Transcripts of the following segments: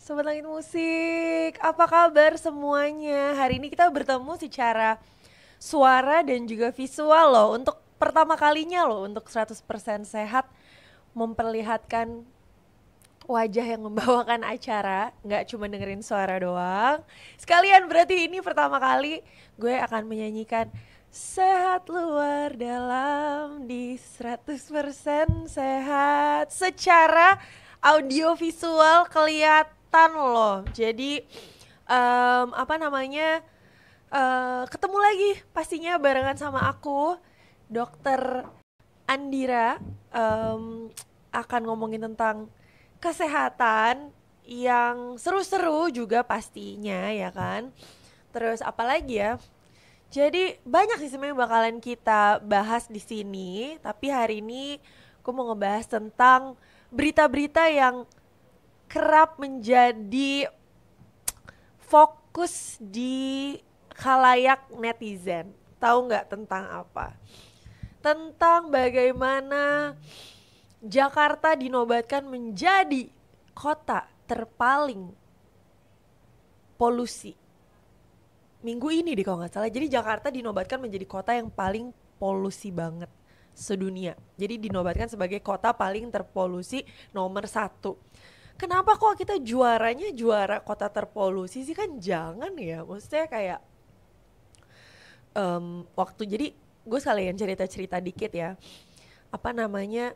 Sobat Langit Musik, apa kabar semuanya? Hari ini kita bertemu secara suara dan juga visual loh. Untuk pertama kalinya loh, untuk 100% sehat memperlihatkan wajah yang membawakan acara. Nggak cuma dengerin suara doang. Sekalian berarti ini pertama kali gue akan menyanyikan sehat luar dalam di 100% sehat secara audio visual kelihatan loh. Jadi apa namanya ketemu lagi pastinya barengan sama aku, Dokter Andira, akan ngomongin tentang kesehatan yang seru-seru juga pastinya ya kan. Terus apalagi ya? Jadi banyak sih sebenarnya bakalan kita bahas di sini, tapi hari ini aku mau ngebahas tentang berita-berita yang kerap menjadi fokus di khalayak netizen. Tahu nggak tentang apa? Tentang bagaimana Jakarta dinobatkan menjadi kota terpaling polusi. Minggu ini deh kalau nggak salah. Jadi Jakarta dinobatkan menjadi kota yang paling polusi banget sedunia. Jadi dinobatkan sebagai kota paling terpolusi nomor 1. Kenapa kok kita juaranya juara kota terpolusi sih? Kan jangan ya. Maksudnya kayak waktu jadi gue sekalian cerita-cerita dikit ya. Apa namanya,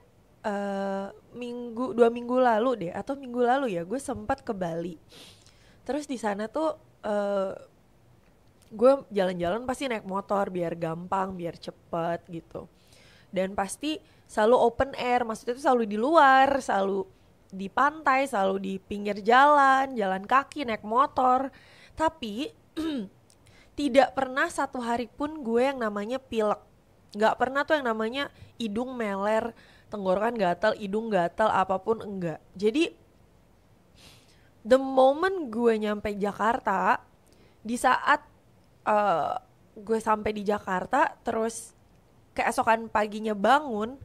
dua minggu lalu deh atau minggu lalu ya gue sempat ke Bali. Terus di sana tuh gue jalan-jalan pasti naik motor biar gampang, biar cepet gitu. Dan pasti selalu open air, maksudnya itu selalu di luar, selalu di pantai, selalu di pinggir jalan, jalan kaki, naik motor. Tapi tidak pernah satu hari pun gue yang namanya pilek. Gak pernah tuh yang namanya hidung meler, tenggorokan gatal, hidung gatal, apapun enggak. Jadi the moment gue nyampe Jakarta, di saat gue sampai di Jakarta, terus keesokan paginya bangun,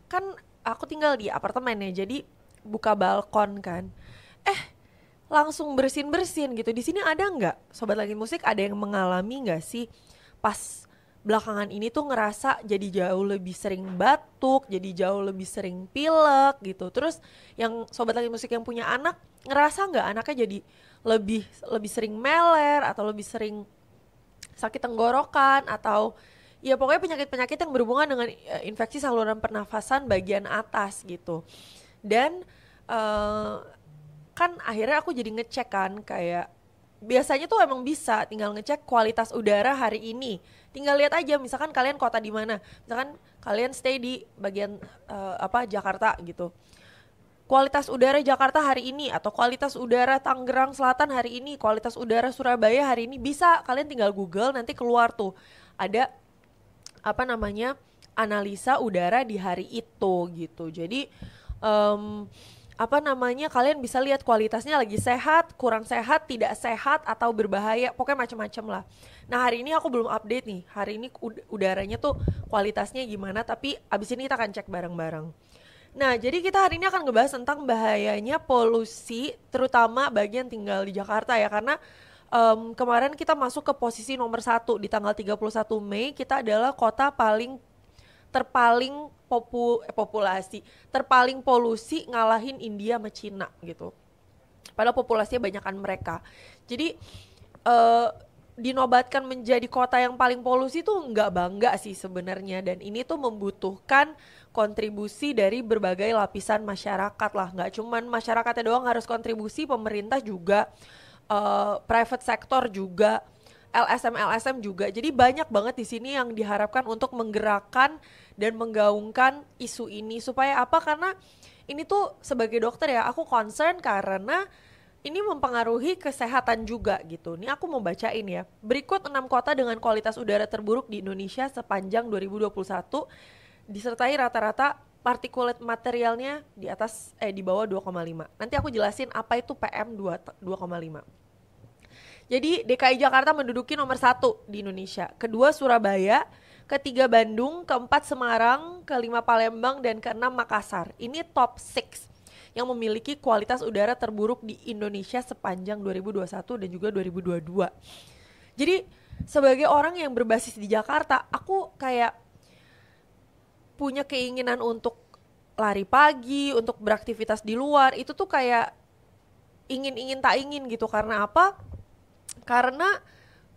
kan aku tinggal di apartemen ya, jadi buka balkon kan, langsung bersin-bersin gitu. Di sini ada nggak, Sobat Langit Musik, ada yang mengalami nggak sih pas belakangan ini tuh ngerasa jadi jauh lebih sering batuk, jadi jauh lebih sering pilek gitu. Terus yang Sobat Langit Musik yang punya anak, ngerasa nggak anaknya jadi lebih lebih sering meler atau lebih sering sakit tenggorokan atau ya pokoknya penyakit-penyakit yang berhubungan dengan infeksi saluran pernafasan bagian atas gitu. Dan kan akhirnya aku jadi ngecek kan, kayak biasanya tuh emang bisa tinggal ngecek kualitas udara hari ini. Tinggal lihat aja, misalkan kalian kota di mana, misalkan kalian stay di bagian Jakarta gitu. Kualitas udara Jakarta hari ini atau kualitas udara Tangerang Selatan hari ini, kualitas udara Surabaya hari ini, bisa kalian tinggal Google, nanti keluar tuh ada apa namanya analisa udara di hari itu gitu. Jadi kalian bisa lihat kualitasnya lagi sehat, kurang sehat, tidak sehat atau berbahaya, pokoknya macam-macam lah. Nah hari ini aku belum update nih, hari ini udaranya tuh kualitasnya gimana, tapi abis ini kita akan cek bareng-bareng. Nah jadi kita hari ini akan ngebahas tentang bahayanya polusi, terutama bagi yang tinggal di Jakarta ya, karena kemarin kita masuk ke posisi nomor 1 di tanggal 31 Mei, kita adalah kota terpaling populasi, terpaling polusi, ngalahin India sama Cina gitu. Padahal populasinya banyakan mereka. Jadi dinobatkan menjadi kota yang paling polusi tuh nggak bangga sih sebenarnya, dan ini tuh membutuhkan kontribusi dari berbagai lapisan masyarakat lah. Nggak cuman masyarakatnya doang harus kontribusi, pemerintah juga, private sector juga, LSM juga. Jadi banyak banget di sini yang diharapkan untuk menggerakkan dan menggaungkan isu ini. Supaya apa? Karena ini tuh sebagai dokter ya, aku concern karena ini mempengaruhi kesehatan juga gitu. Ini aku mau bacain ya. Berikut 6 kota dengan kualitas udara terburuk di Indonesia sepanjang 2021, disertai rata-rata partikulat materialnya di bawah 2,5. Nanti aku jelasin apa itu PM 2,5. Jadi DKI Jakarta menduduki nomor 1 di Indonesia, kedua Surabaya, ketiga Bandung, keempat Semarang, kelima Palembang, dan keenam Makassar. Ini top 6. yang memiliki kualitas udara terburuk di Indonesia sepanjang 2021 dan juga 2022. Jadi sebagai orang yang berbasis di Jakarta, aku kayak punya keinginan untuk lari pagi, untuk beraktivitas di luar, itu tuh kayak ingin tak ingin gitu. Karena apa? Karena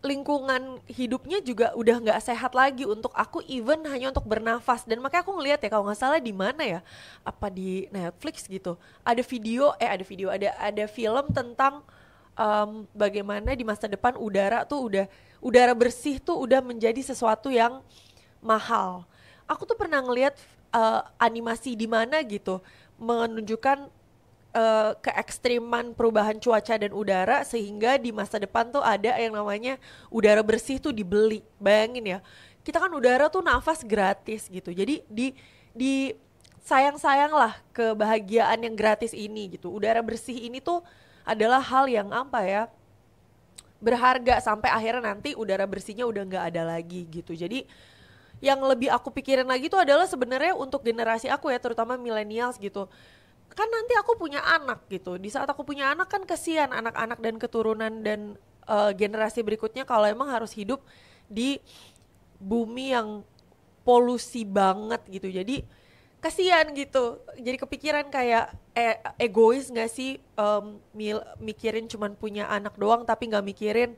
lingkungan hidupnya juga udah nggak sehat lagi untuk aku, even hanya untuk bernafas. Dan makanya aku ngeliat ya, kalau nggak salah di mana ya, apa di Netflix gitu, ada film tentang bagaimana di masa depan udara bersih tuh udah menjadi sesuatu yang mahal. Aku tuh pernah ngeliat animasi di mana gitu menunjukkan keekstriman perubahan cuaca dan udara, sehingga di masa depan tuh ada yang namanya udara bersih tuh dibeli. Bayangin ya, kita kan udara tuh nafas gratis gitu. Jadi di sayang lah kebahagiaan yang gratis ini gitu. Udara bersih ini tuh adalah hal yang apa ya, berharga, sampai akhirnya nanti udara bersihnya udah nggak ada lagi gitu. Jadi yang lebih aku pikirin lagi tuh adalah sebenarnya untuk generasi aku ya, terutama millennials gitu. Kan nanti aku punya anak gitu. Di saat aku punya anak kan kesian anak-anak dan keturunan dan generasi berikutnya kalau emang harus hidup di bumi yang polusi banget gitu. Jadi kesian gitu. Jadi kepikiran kayak egois gak sih mikirin cuman punya anak doang, tapi gak mikirin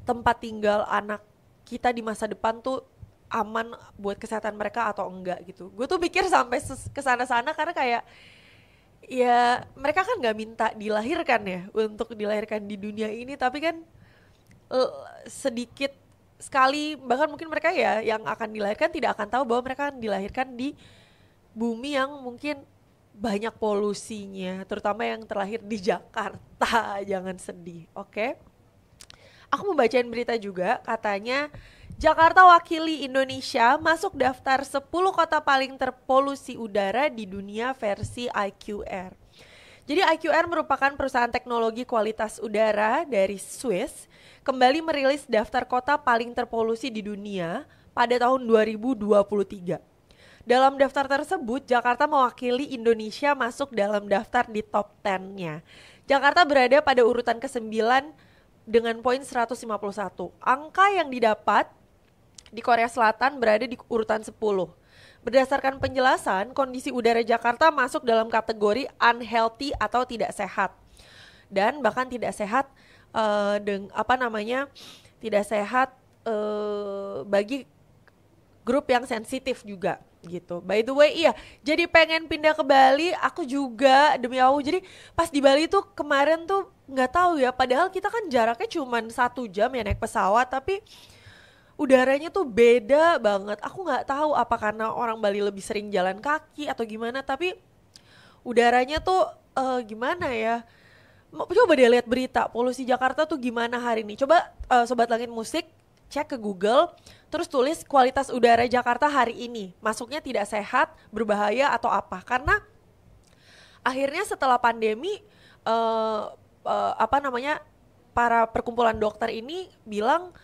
tempat tinggal anak kita di masa depan tuh aman buat kesehatan mereka atau enggak gitu. Gue tuh pikir sampai kesana-sana karena kayak ya mereka kan gak minta dilahirkan ya untuk dilahirkan di dunia ini, tapi kan sedikit sekali, bahkan mungkin mereka ya yang akan dilahirkan tidak akan tahu bahwa mereka akan dilahirkan di bumi yang mungkin banyak polusinya, terutama yang terlahir di Jakarta. Jangan sedih, oke? Aku mau bacain berita juga, katanya Jakarta wakili Indonesia masuk daftar 10 kota paling terpolusi udara di dunia versi IQR. Jadi IQR merupakan perusahaan teknologi kualitas udara dari Swiss, kembali merilis daftar kota paling terpolusi di dunia pada tahun 2023. Dalam daftar tersebut, Jakarta mewakili Indonesia masuk dalam daftar di top 10-nya. Jakarta berada pada urutan ke-9 dengan poin 151. Angka yang didapat di Korea Selatan berada di urutan 10. Berdasarkan penjelasan, kondisi udara Jakarta masuk dalam kategori unhealthy atau tidak sehat. Dan bahkan tidak sehat tidak sehat bagi grup yang sensitif juga gitu. By the way, iya, jadi pengen pindah ke Bali, aku juga demi Allah. Jadi pas di Bali tuh kemarin tuh nggak tahu ya, padahal kita kan jaraknya cuman 1 jam ya naik pesawat, tapi udaranya tuh beda banget. Aku nggak tahu apa karena orang Bali lebih sering jalan kaki atau gimana, tapi udaranya tuh gimana ya. Coba deh lihat berita polusi Jakarta tuh gimana hari ini. Coba Sobat Langit Musik cek ke Google, terus tulis kualitas udara Jakarta hari ini. Masuknya tidak sehat, berbahaya atau apa. Karena akhirnya setelah pandemi para perkumpulan dokter ini bilang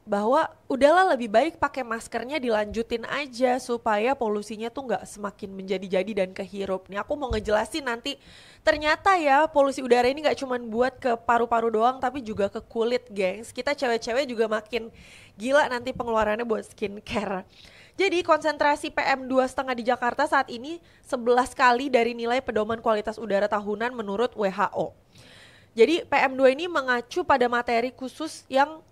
bahwa udahlah lebih baik pakai maskernya dilanjutin aja supaya polusinya tuh nggak semakin menjadi-jadi dan kehirup. Nih aku mau ngejelasin nanti, ternyata ya polusi udara ini nggak cuma buat ke paru-paru doang, tapi juga ke kulit, gengs. Kita cewek-cewek juga makin gila nanti pengeluarannya buat skincare. Jadi konsentrasi PM2,5 di Jakarta saat ini 11 kali dari nilai pedoman kualitas udara tahunan menurut WHO. Jadi PM2 ini mengacu pada materi khusus yang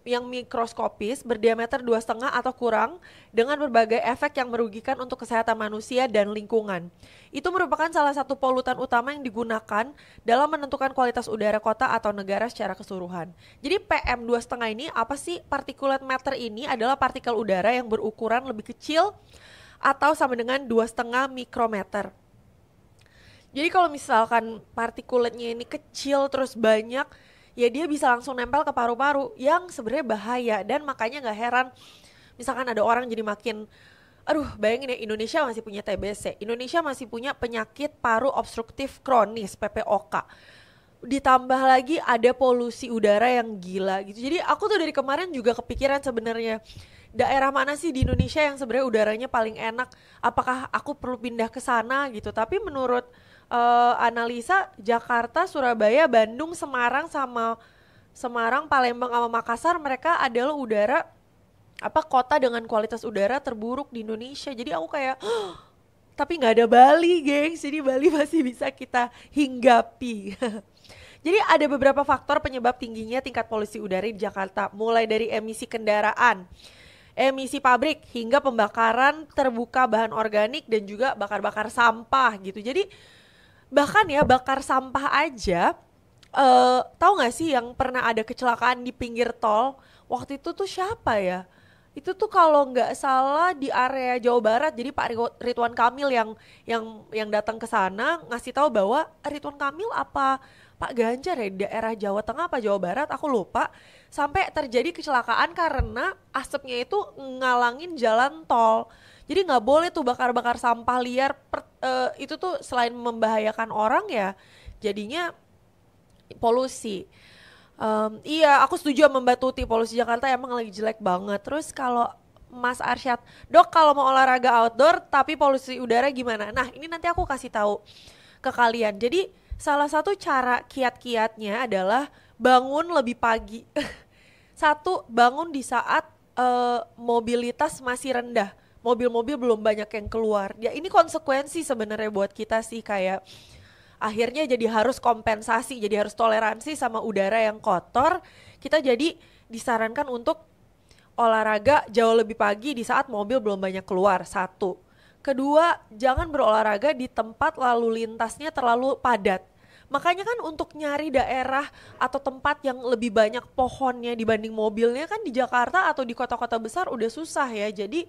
mikroskopis berdiameter 2,5 atau kurang dengan berbagai efek yang merugikan untuk kesehatan manusia dan lingkungan. Itu merupakan salah satu polutan utama yang digunakan dalam menentukan kualitas udara kota atau negara secara keseluruhan. Jadi PM2,5 ini apa sih? Particulate matter ini adalah partikel udara yang berukuran lebih kecil atau sama dengan 2,5 mikrometer. Jadi kalau misalkan partikulatnya ini kecil terus banyak, ya dia bisa langsung nempel ke paru-paru yang sebenarnya bahaya. Dan makanya gak heran misalkan ada orang jadi makin, bayangin ya, Indonesia masih punya TBC, Indonesia masih punya penyakit paru obstruktif kronis PPOK. Ditambah lagi ada polusi udara yang gila gitu. Jadi aku tuh dari kemarin juga kepikiran sebenarnya, daerah mana sih di Indonesia yang sebenarnya udaranya paling enak? Apakah aku perlu pindah ke sana gitu? Tapi menurut analisa Jakarta, Surabaya, Bandung, Semarang, Palembang sama Makassar, mereka adalah kota dengan kualitas udara terburuk di Indonesia. Jadi aku kayak tapi nggak ada Bali, gengs. Jadi Bali masih bisa kita hinggapi. Jadi ada beberapa faktor penyebab tingginya tingkat polusi udara di Jakarta, mulai dari emisi kendaraan, emisi pabrik, hingga pembakaran terbuka bahan organik dan juga bakar-bakar sampah gitu. Jadi bahkan ya bakar sampah aja, tahu nggak sih yang pernah ada kecelakaan di pinggir tol? Waktu itu tuh siapa ya? Itu tuh kalau nggak salah di area Jawa Barat. Jadi Pak Ridwan Kamil yang datang ke sana ngasih tahu bahwa Ridwan Kamil apa Pak Ganjar ya, di daerah Jawa Tengah apa Jawa Barat aku lupa, sampai terjadi kecelakaan karena asapnya itu ngalangin jalan tol. Jadi nggak boleh tuh bakar-bakar sampah liar. Itu tuh selain membahayakan orang ya, jadinya polusi. Iya, aku setuju sama Mbak Tuti, polusi Jakarta emang lagi jelek banget. Terus kalau Mas Arsyad, Dok kalau mau olahraga outdoor tapi polusi udara gimana? Nah ini nanti aku kasih tahu ke kalian. Jadi salah satu cara kiat-kiatnya adalah bangun lebih pagi. Satu, bangun di saat mobilitas masih rendah. Mobil-mobil belum banyak yang keluar. Ya ini konsekuensi sebenarnya buat kita sih, kayak akhirnya jadi harus kompensasi, jadi harus toleransi sama udara yang kotor. Kita jadi disarankan untuk olahraga jauh lebih pagi di saat mobil belum banyak keluar, satu. Kedua, jangan berolahraga di tempat lalu lintasnya terlalu padat. Makanya kan untuk nyari daerah atau tempat yang lebih banyak pohonnya dibanding mobilnya kan di Jakarta atau di kota-kota besar udah susah ya. Jadi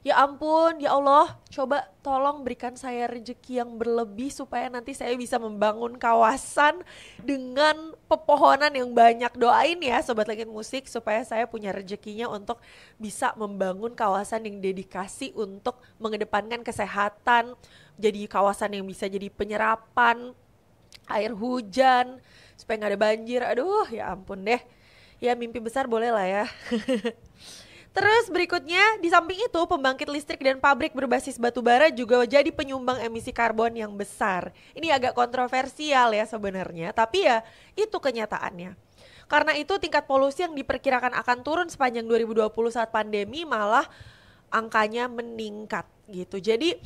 ya ampun, ya Allah, coba tolong berikan saya rezeki yang berlebih supaya nanti saya bisa membangun kawasan dengan pepohonan yang banyak. Doain ya Sobat Langit Musik supaya saya punya rezekinya untuk bisa membangun kawasan yang dedikasi untuk mengedepankan kesehatan, jadi kawasan yang bisa jadi penyerapan air hujan supaya gak ada banjir. Aduh ya ampun deh, ya mimpi besar boleh lah ya. Terus berikutnya, di samping itu pembangkit listrik dan pabrik berbasis batu bara juga jadi penyumbang emisi karbon yang besar. Ini agak kontroversial ya sebenarnya, tapi ya itu kenyataannya. Karena itu tingkat polusi yang diperkirakan akan turun sepanjang 2020 saat pandemi malah angkanya meningkat gitu. Jadi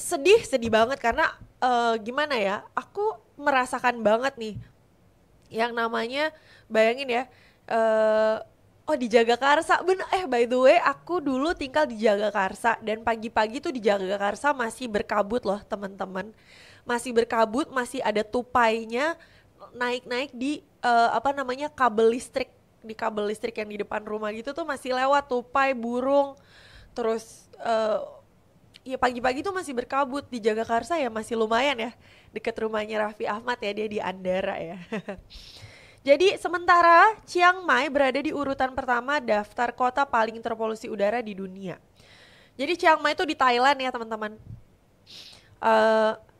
sedih banget karena gimana ya, aku merasakan banget nih yang namanya, bayangin ya, oh di Jagakarsa, by the way aku dulu tinggal di Jagakarsa dan pagi-pagi tuh di Jagakarsa masih berkabut loh teman-teman. Masih berkabut, masih ada tupainya naik-naik di kabel listrik. Di kabel listrik yang di depan rumah gitu tuh masih lewat tupai, burung. Terus ya pagi-pagi tuh masih berkabut di Jagakarsa ya, masih lumayan ya. Deket rumahnya Raffi Ahmad ya, dia di Andara ya. Jadi sementara Chiang Mai berada di urutan pertama daftar kota paling terpolusi udara di dunia. Jadi Chiang Mai itu di Thailand ya teman-teman.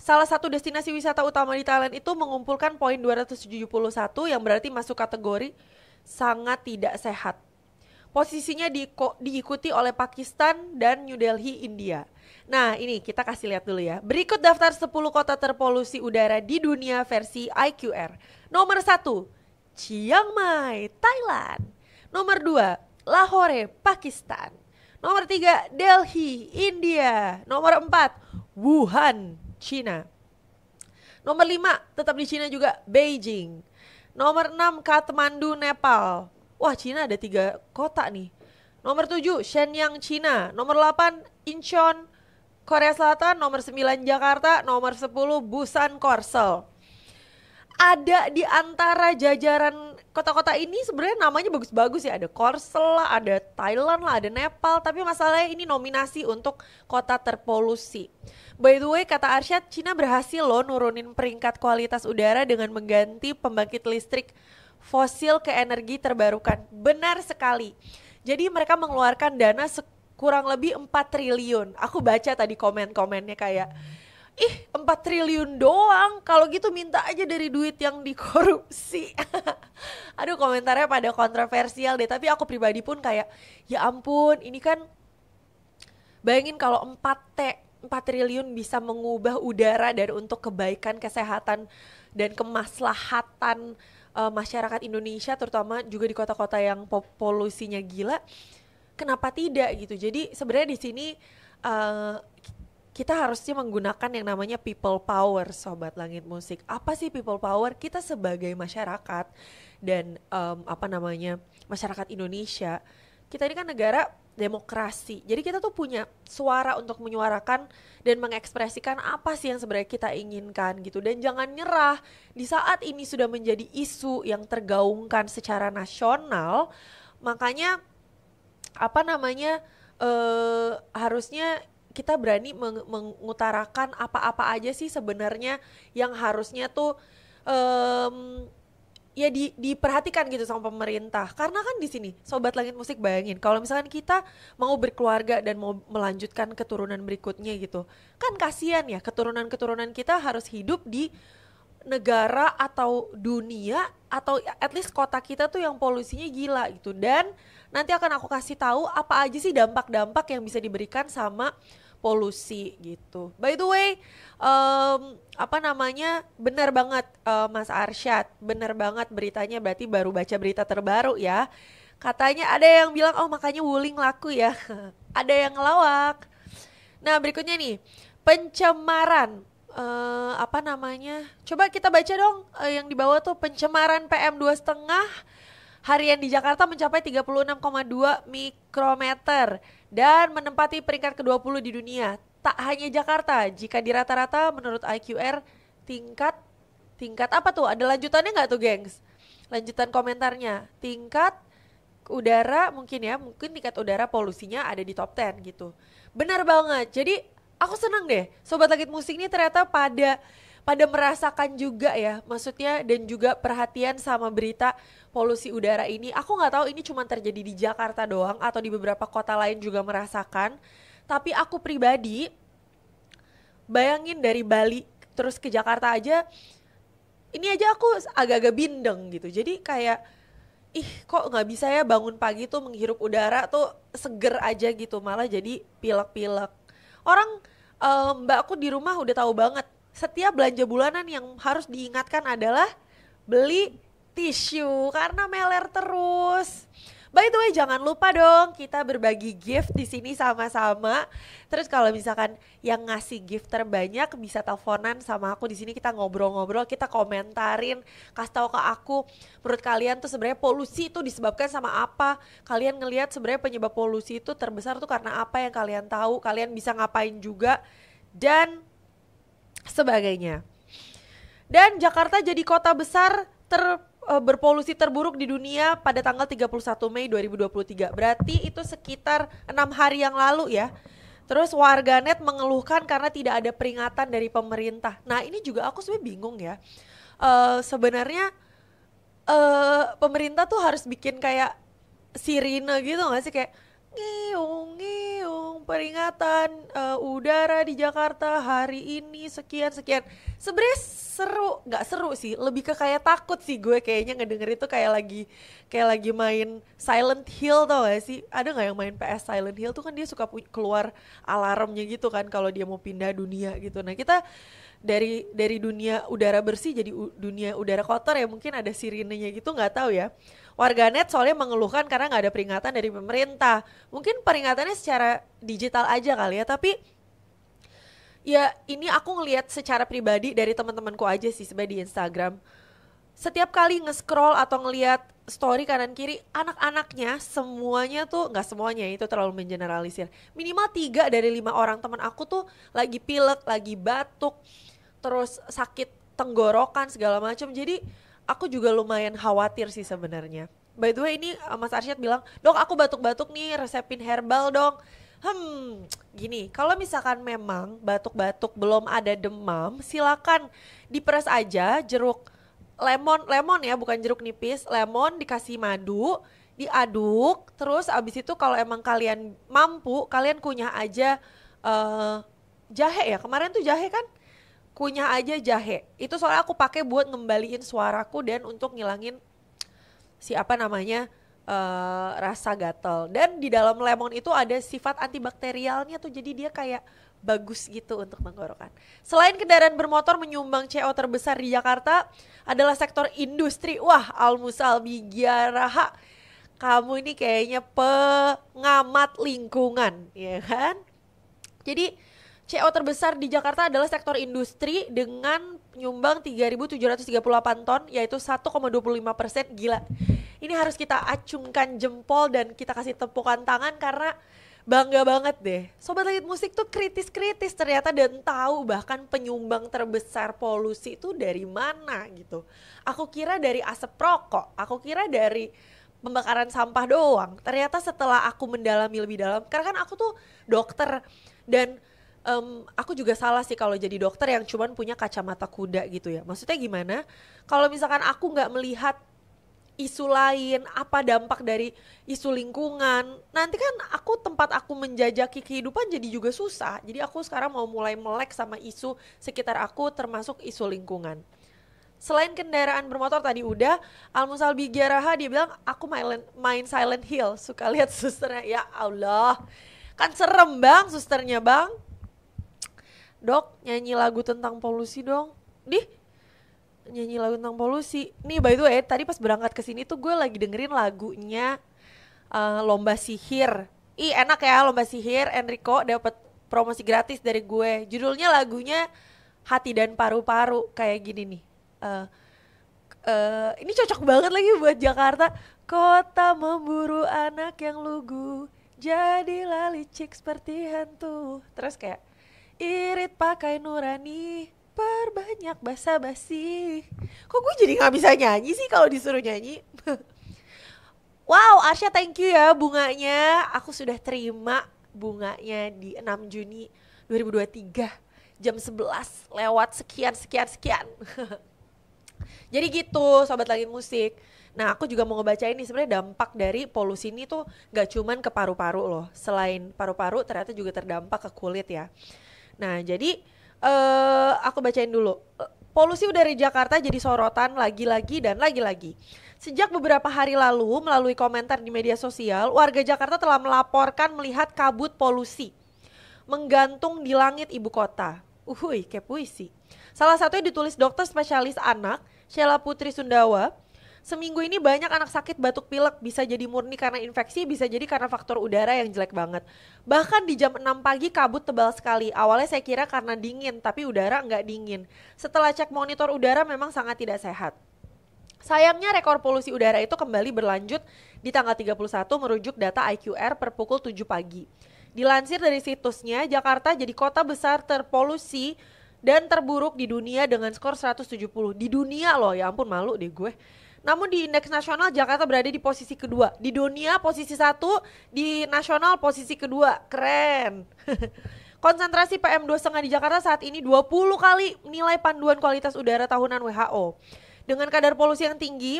Salah satu destinasi wisata utama di Thailand itu mengumpulkan poin 271 yang berarti masuk kategori sangat tidak sehat. Posisinya diikuti oleh Pakistan dan New Delhi, India. Nah ini kita kasih lihat dulu ya. Berikut daftar 10 kota terpolusi udara di dunia versi IQR. Nomor 1, Chiang Mai, Thailand. Nomor 2, Lahore, Pakistan. Nomor 3, Delhi, India. Nomor 4, Wuhan, China. Nomor 5, tetap di China juga, Beijing. Nomor 6, Kathmandu, Nepal. Wah, China ada 3 kota nih. Nomor 7, Shenyang, China. Nomor 8, Incheon, Korea Selatan. Nomor 9, Jakarta. Nomor 10, Busan, Korsel. Ada di antara jajaran kota-kota ini sebenarnya namanya bagus-bagus ya. Ada Korsel lah, ada Thailand lah, ada Nepal. Tapi masalahnya ini nominasi untuk kota terpolusi. By the way, kata Arsyad, Cina berhasil loh nurunin peringkat kualitas udara dengan mengganti pembangkit listrik fosil ke energi terbarukan. Benar sekali. Jadi mereka mengeluarkan dana kurang lebih 4 triliun. Aku baca tadi komen-komennya kayak, ih 4 triliun doang, kalau gitu minta aja dari duit yang dikorupsi. Aduh komentarnya pada kontroversial deh, tapi aku pribadi pun kayak ya ampun, ini kan bayangin kalau 4T 4 triliun bisa mengubah udara dan untuk kebaikan kesehatan dan kemaslahatan masyarakat Indonesia, terutama juga di kota-kota yang polusinya gila, kenapa tidak gitu. Jadi sebenarnya di sini uh, kita harusnya menggunakan yang namanya people power, Sobat Langit Musik. Apa sih people power? Kita sebagai masyarakat dan apa namanya, masyarakat Indonesia, kita ini kan negara demokrasi. Jadi kita tuh punya suara untuk menyuarakan dan mengekspresikan apa sih yang sebenarnya kita inginkan gitu. Dan jangan nyerah di saat ini sudah menjadi isu yang tergaungkan secara nasional. Makanya apa namanya, harusnya kita berani mengutarakan apa-apa aja sih sebenarnya yang harusnya tuh ya diperhatikan gitu sama pemerintah. Karena kan di sini Sobat Langit Musik bayangin kalau misalkan kita mau berkeluarga dan mau melanjutkan keturunan berikutnya gitu, kan kasihan ya keturunan-keturunan kita harus hidup di negara atau dunia atau at least kota kita tuh yang polusinya gila gitu. Dan nanti akan aku kasih tahu apa aja sih dampak-dampak yang bisa diberikan sama polusi gitu. By the way, apa namanya, benar banget Mas Arsyad, benar banget beritanya, berarti baru baca berita terbaru ya. Katanya ada yang bilang, oh makanya Wuling laku ya. Ada yang ngelawak. Nah berikutnya nih, pencemaran, apa namanya, coba kita baca dong yang di bawah tuh, pencemaran PM 2,5 harian di Jakarta mencapai 36,2 mikrometer dan menempati peringkat ke-20 di dunia. Tak hanya Jakarta, jika di rata-rata menurut IQR tingkat apa tuh? Ada lanjutannya nggak tuh, gengs? Lanjutan komentarnya, tingkat udara mungkin ya, mungkin tingkat udara polusinya ada di top 10 gitu. Benar banget. Jadi aku senang deh, Sobat Langit Musik ini ternyata pada merasakan juga ya, maksudnya, dan juga perhatian sama berita polusi udara ini. Aku nggak tahu ini cuma terjadi di Jakarta doang atau di beberapa kota lain juga merasakan. Tapi aku pribadi, bayangin dari Bali terus ke Jakarta aja, ini aja aku agak-agak bindeng gitu. Jadi kayak, ih kok nggak bisa ya bangun pagi tuh menghirup udara tuh seger aja gitu, malah jadi pilek-pilek. Orang mbak aku di rumah udah tahu banget, setiap belanja bulanan yang harus diingatkan adalah beli tisu karena meler terus. By the way, jangan lupa dong kita berbagi gift di sini sama-sama. Terus kalau misalkan yang ngasih gift terbanyak bisa teleponan sama aku di sini, kita ngobrol-ngobrol, kita komentarin, kasih tahu ke aku menurut kalian tuh sebenarnya polusi itu disebabkan sama apa. Kalian ngelihat sebenarnya penyebab polusi itu terbesar tuh karena apa yang kalian tahu, kalian bisa ngapain juga dan sebagainya. Dan Jakarta jadi kota besar berpolusi terburuk di dunia pada tanggal 31 Mei 2023. Berarti itu sekitar 6 hari yang lalu ya. Terus warganet mengeluhkan karena tidak ada peringatan dari pemerintah. Nah ini juga aku sebenarnya bingung ya. Sebenarnya pemerintah tuh harus bikin kayak sirine gitu gak sih, kayak ngiung peringatan udara di Jakarta hari ini sekian. Sebenarnya seru, nggak seru sih, lebih ke kayak takut sih gue kayaknya ngedenger itu, kayak lagi main Silent Hill, tau gak sih? Ada nggak yang main PS Silent Hill tuh kan dia suka keluar alarmnya gitu kan kalau dia mau pindah dunia gitu. Nah kita dari dunia udara bersih jadi dunia udara kotor ya, mungkin ada sirinenya gitu, nggak tahu ya. Warganet soalnya mengeluhkan karena nggak ada peringatan dari pemerintah. Mungkin peringatannya secara digital aja kali ya, tapi ya ini aku ngelihat secara pribadi dari teman-temanku aja sih sebenarnya di Instagram. Setiap kali nge-scroll atau ngelihat story kanan kiri, anak-anaknya semuanya tuh, nggak semuanya itu terlalu mengeneralisir, minimal 3 dari 5 orang teman aku tuh lagi pilek, lagi batuk, terus sakit tenggorokan segala macam. Jadi aku juga lumayan khawatir sih sebenarnya. By the way ini Mas Arsyad bilang, dok aku batuk-batuk nih, resepin herbal dong. Gini, kalau misalkan memang batuk-batuk belum ada demam, silakan diperes aja jeruk lemon ya, bukan jeruk nipis, lemon dikasih madu, diaduk, terus abis itu kalau emang kalian mampu, kalian kunyah aja jahe ya, kemarin tuh jahe kan, kunyah aja jahe. Itu soalnya aku pakai buat ngembaliin suaraku dan untuk ngilangin si apa namanya rasa gatal. Dan di dalam lemon itu ada sifat antibakterialnya tuh, jadi dia kayak bagus gitu untuk tenggorokan. Selain kendaraan bermotor menyumbang CO terbesar di Jakarta adalah sektor industri. Wah, Almusalbi Giaraha, kamu ini kayaknya pengamat lingkungan, ya kan? Jadi CO terbesar di Jakarta adalah sektor industri dengan nyumbang 3.738 ton, yaitu 1,25%. Gila, ini harus kita acungkan jempol dan kita kasih tepukan tangan karena bangga banget deh. Sobat Langit Musik tuh kritis-kritis ternyata dan tahu bahkan penyumbang terbesar polusi itu dari mana gitu. Aku kira dari asap rokok, aku kira dari pembakaran sampah doang. Ternyata setelah aku mendalami lebih dalam, karena kan aku tuh dokter dan aku juga salah sih kalau jadi dokter yang cuman punya kacamata kuda gitu ya. Maksudnya gimana? Kalau misalkan aku nggak melihat isu lain, apa dampak dari isu lingkungan, nanti kan tempat aku menjajaki kehidupan jadi juga susah. Jadi aku sekarang mau mulai melek sama isu sekitar aku termasuk isu lingkungan. Selain kendaraan bermotor tadi udah, Almusalbi Giaraha dia bilang aku main Silent Hill, suka lihat susternya. Ya Allah, kan serem bang susternya bang. Dok, nyanyi lagu tentang polusi dong. Nyanyi lagu tentang polusi. Nih by the way, tadi pas berangkat ke sini tuh gue lagi dengerin lagunya Lomba Sihir. Ih, enak ya Lomba Sihir. Enrico dapat promosi gratis dari gue. Judulnya lagunya Hati dan Paru-Paru, kayak gini nih. Ini cocok banget lagi buat Jakarta. Kota memburu anak yang lugu, jadilah licik seperti hantu. Terus kayak irit pakai nurani, perbanyak basa-basi. Kok gue jadi gak bisa nyanyi sih kalau disuruh nyanyi? Wow, Arsya thank you ya bunganya. Aku sudah terima bunganya di 6 Juni 2023 jam 11 lewat sekian. Jadi gitu Sobat Langit Musik. Nah aku juga mau ngebacain nih sebenarnya dampak dari polusi ini tuh gak cuman ke paru-paru loh. Selain paru-paru ternyata juga terdampak ke kulit ya. Nah jadi aku bacain dulu. Polusi udara di Jakarta jadi sorotan lagi-lagi dan lagi-lagi. Sejak beberapa hari lalu melalui komentar di media sosial, warga Jakarta telah melaporkan melihat kabut polusi menggantung di langit ibu kota. Uhuy, kayak puisi. Salah satunya ditulis dokter spesialis anak, Sheila Putri Sundawa. Seminggu ini banyak anak sakit batuk pilek, bisa jadi murni karena infeksi, bisa jadi karena faktor udara yang jelek banget. Bahkan di jam 6 pagi kabut tebal sekali. Awalnya saya kira karena dingin, tapi udara nggak dingin. Setelah cek monitor udara memang sangat tidak sehat. Sayangnya rekor polusi udara itu kembali berlanjut di tanggal 31 merujuk data IQR per pukul 7 pagi. Dilansir dari situsnya, Jakarta jadi kota besar terpolusi dan terburuk di dunia dengan skor 170. Di dunia loh, ya ampun malu deh gue. Namun di indeks nasional Jakarta berada di posisi kedua. Di dunia posisi 1, di nasional posisi kedua. Keren. Konsentrasi PM2,5 di Jakarta saat ini 20 kali nilai panduan kualitas udara tahunan WHO. Dengan kadar polusi yang tinggi,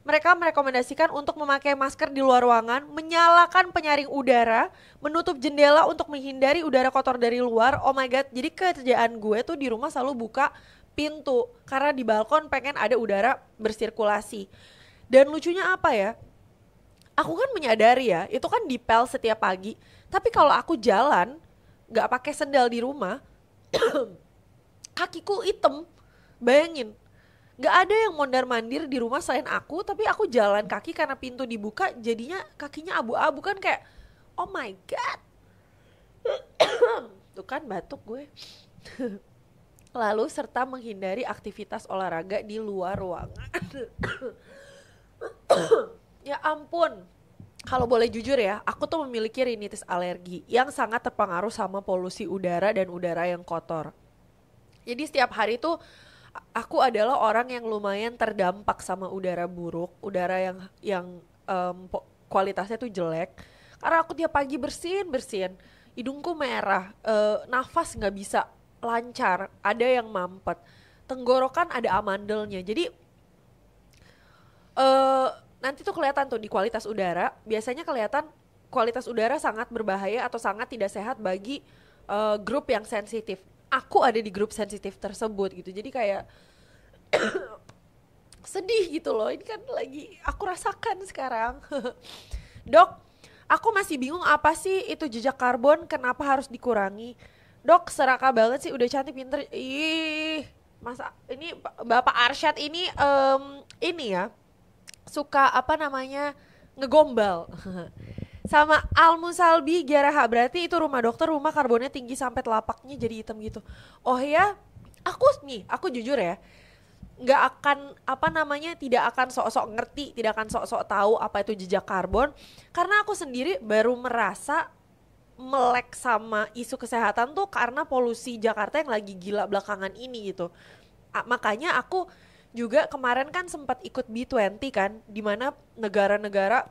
mereka merekomendasikan untuk memakai masker di luar ruangan, menyalakan penyaring udara, menutup jendela untuk menghindari udara kotor dari luar. Oh my god, jadi kerjaan gue tuh di rumah selalu buka pintu karena di balkon pengen ada udara bersirkulasi. Dan lucunya apa ya, aku kan menyadari ya, itu kan dipel setiap pagi. Tapi kalau aku jalan gak pakai sendal di rumah kakiku hitam. Bayangin, gak ada yang mondar-mandir di rumah selain aku, tapi aku jalan kaki karena pintu dibuka jadinya kakinya abu-abu. Kan kayak oh my god. Tuh kan batuk gue. Lalu serta menghindari aktivitas olahraga di luar ruangan. Ya ampun. Kalau boleh jujur ya, aku tuh memiliki rinitis alergi yang sangat terpengaruh sama polusi udara dan udara yang kotor. Jadi setiap hari tuh aku adalah orang yang lumayan terdampak sama udara buruk, udara yang kualitasnya tuh jelek. Karena aku tiap pagi bersin, hidungku merah, nafas nggak bisa lancar, ada yang mampet, tenggorokan ada amandelnya. Jadi nanti tuh kelihatan tuh di kualitas udara. Biasanya kelihatan kualitas udara sangat berbahaya atau sangat tidak sehat bagi grup yang sensitif. Aku ada di grup sensitif tersebut gitu. Jadi kayak sedih gitu loh. Ini kan lagi aku rasakan sekarang. Dok, aku masih bingung apa sih itu jejak karbon, kenapa harus dikurangi? Dok serakah banget sih, udah cantik pinter. Ih, masa ini Bapak Arsyad ini ini ya suka apa namanya ngegombal. Sama Al Musalbi Geraha, berarti itu rumah dokter, rumah karbonnya tinggi sampai telapaknya jadi hitam gitu. Oh ya, aku jujur ya, nggak akan apa namanya tidak akan sok-sok ngerti, tidak akan sok-sok tahu apa itu jejak karbon, karena aku sendiri baru merasa melek sama isu kesehatan tuh karena polusi Jakarta yang lagi gila belakangan ini gitu. Makanya aku juga kemarin kan sempat ikut B20 kan, di mana negara-negara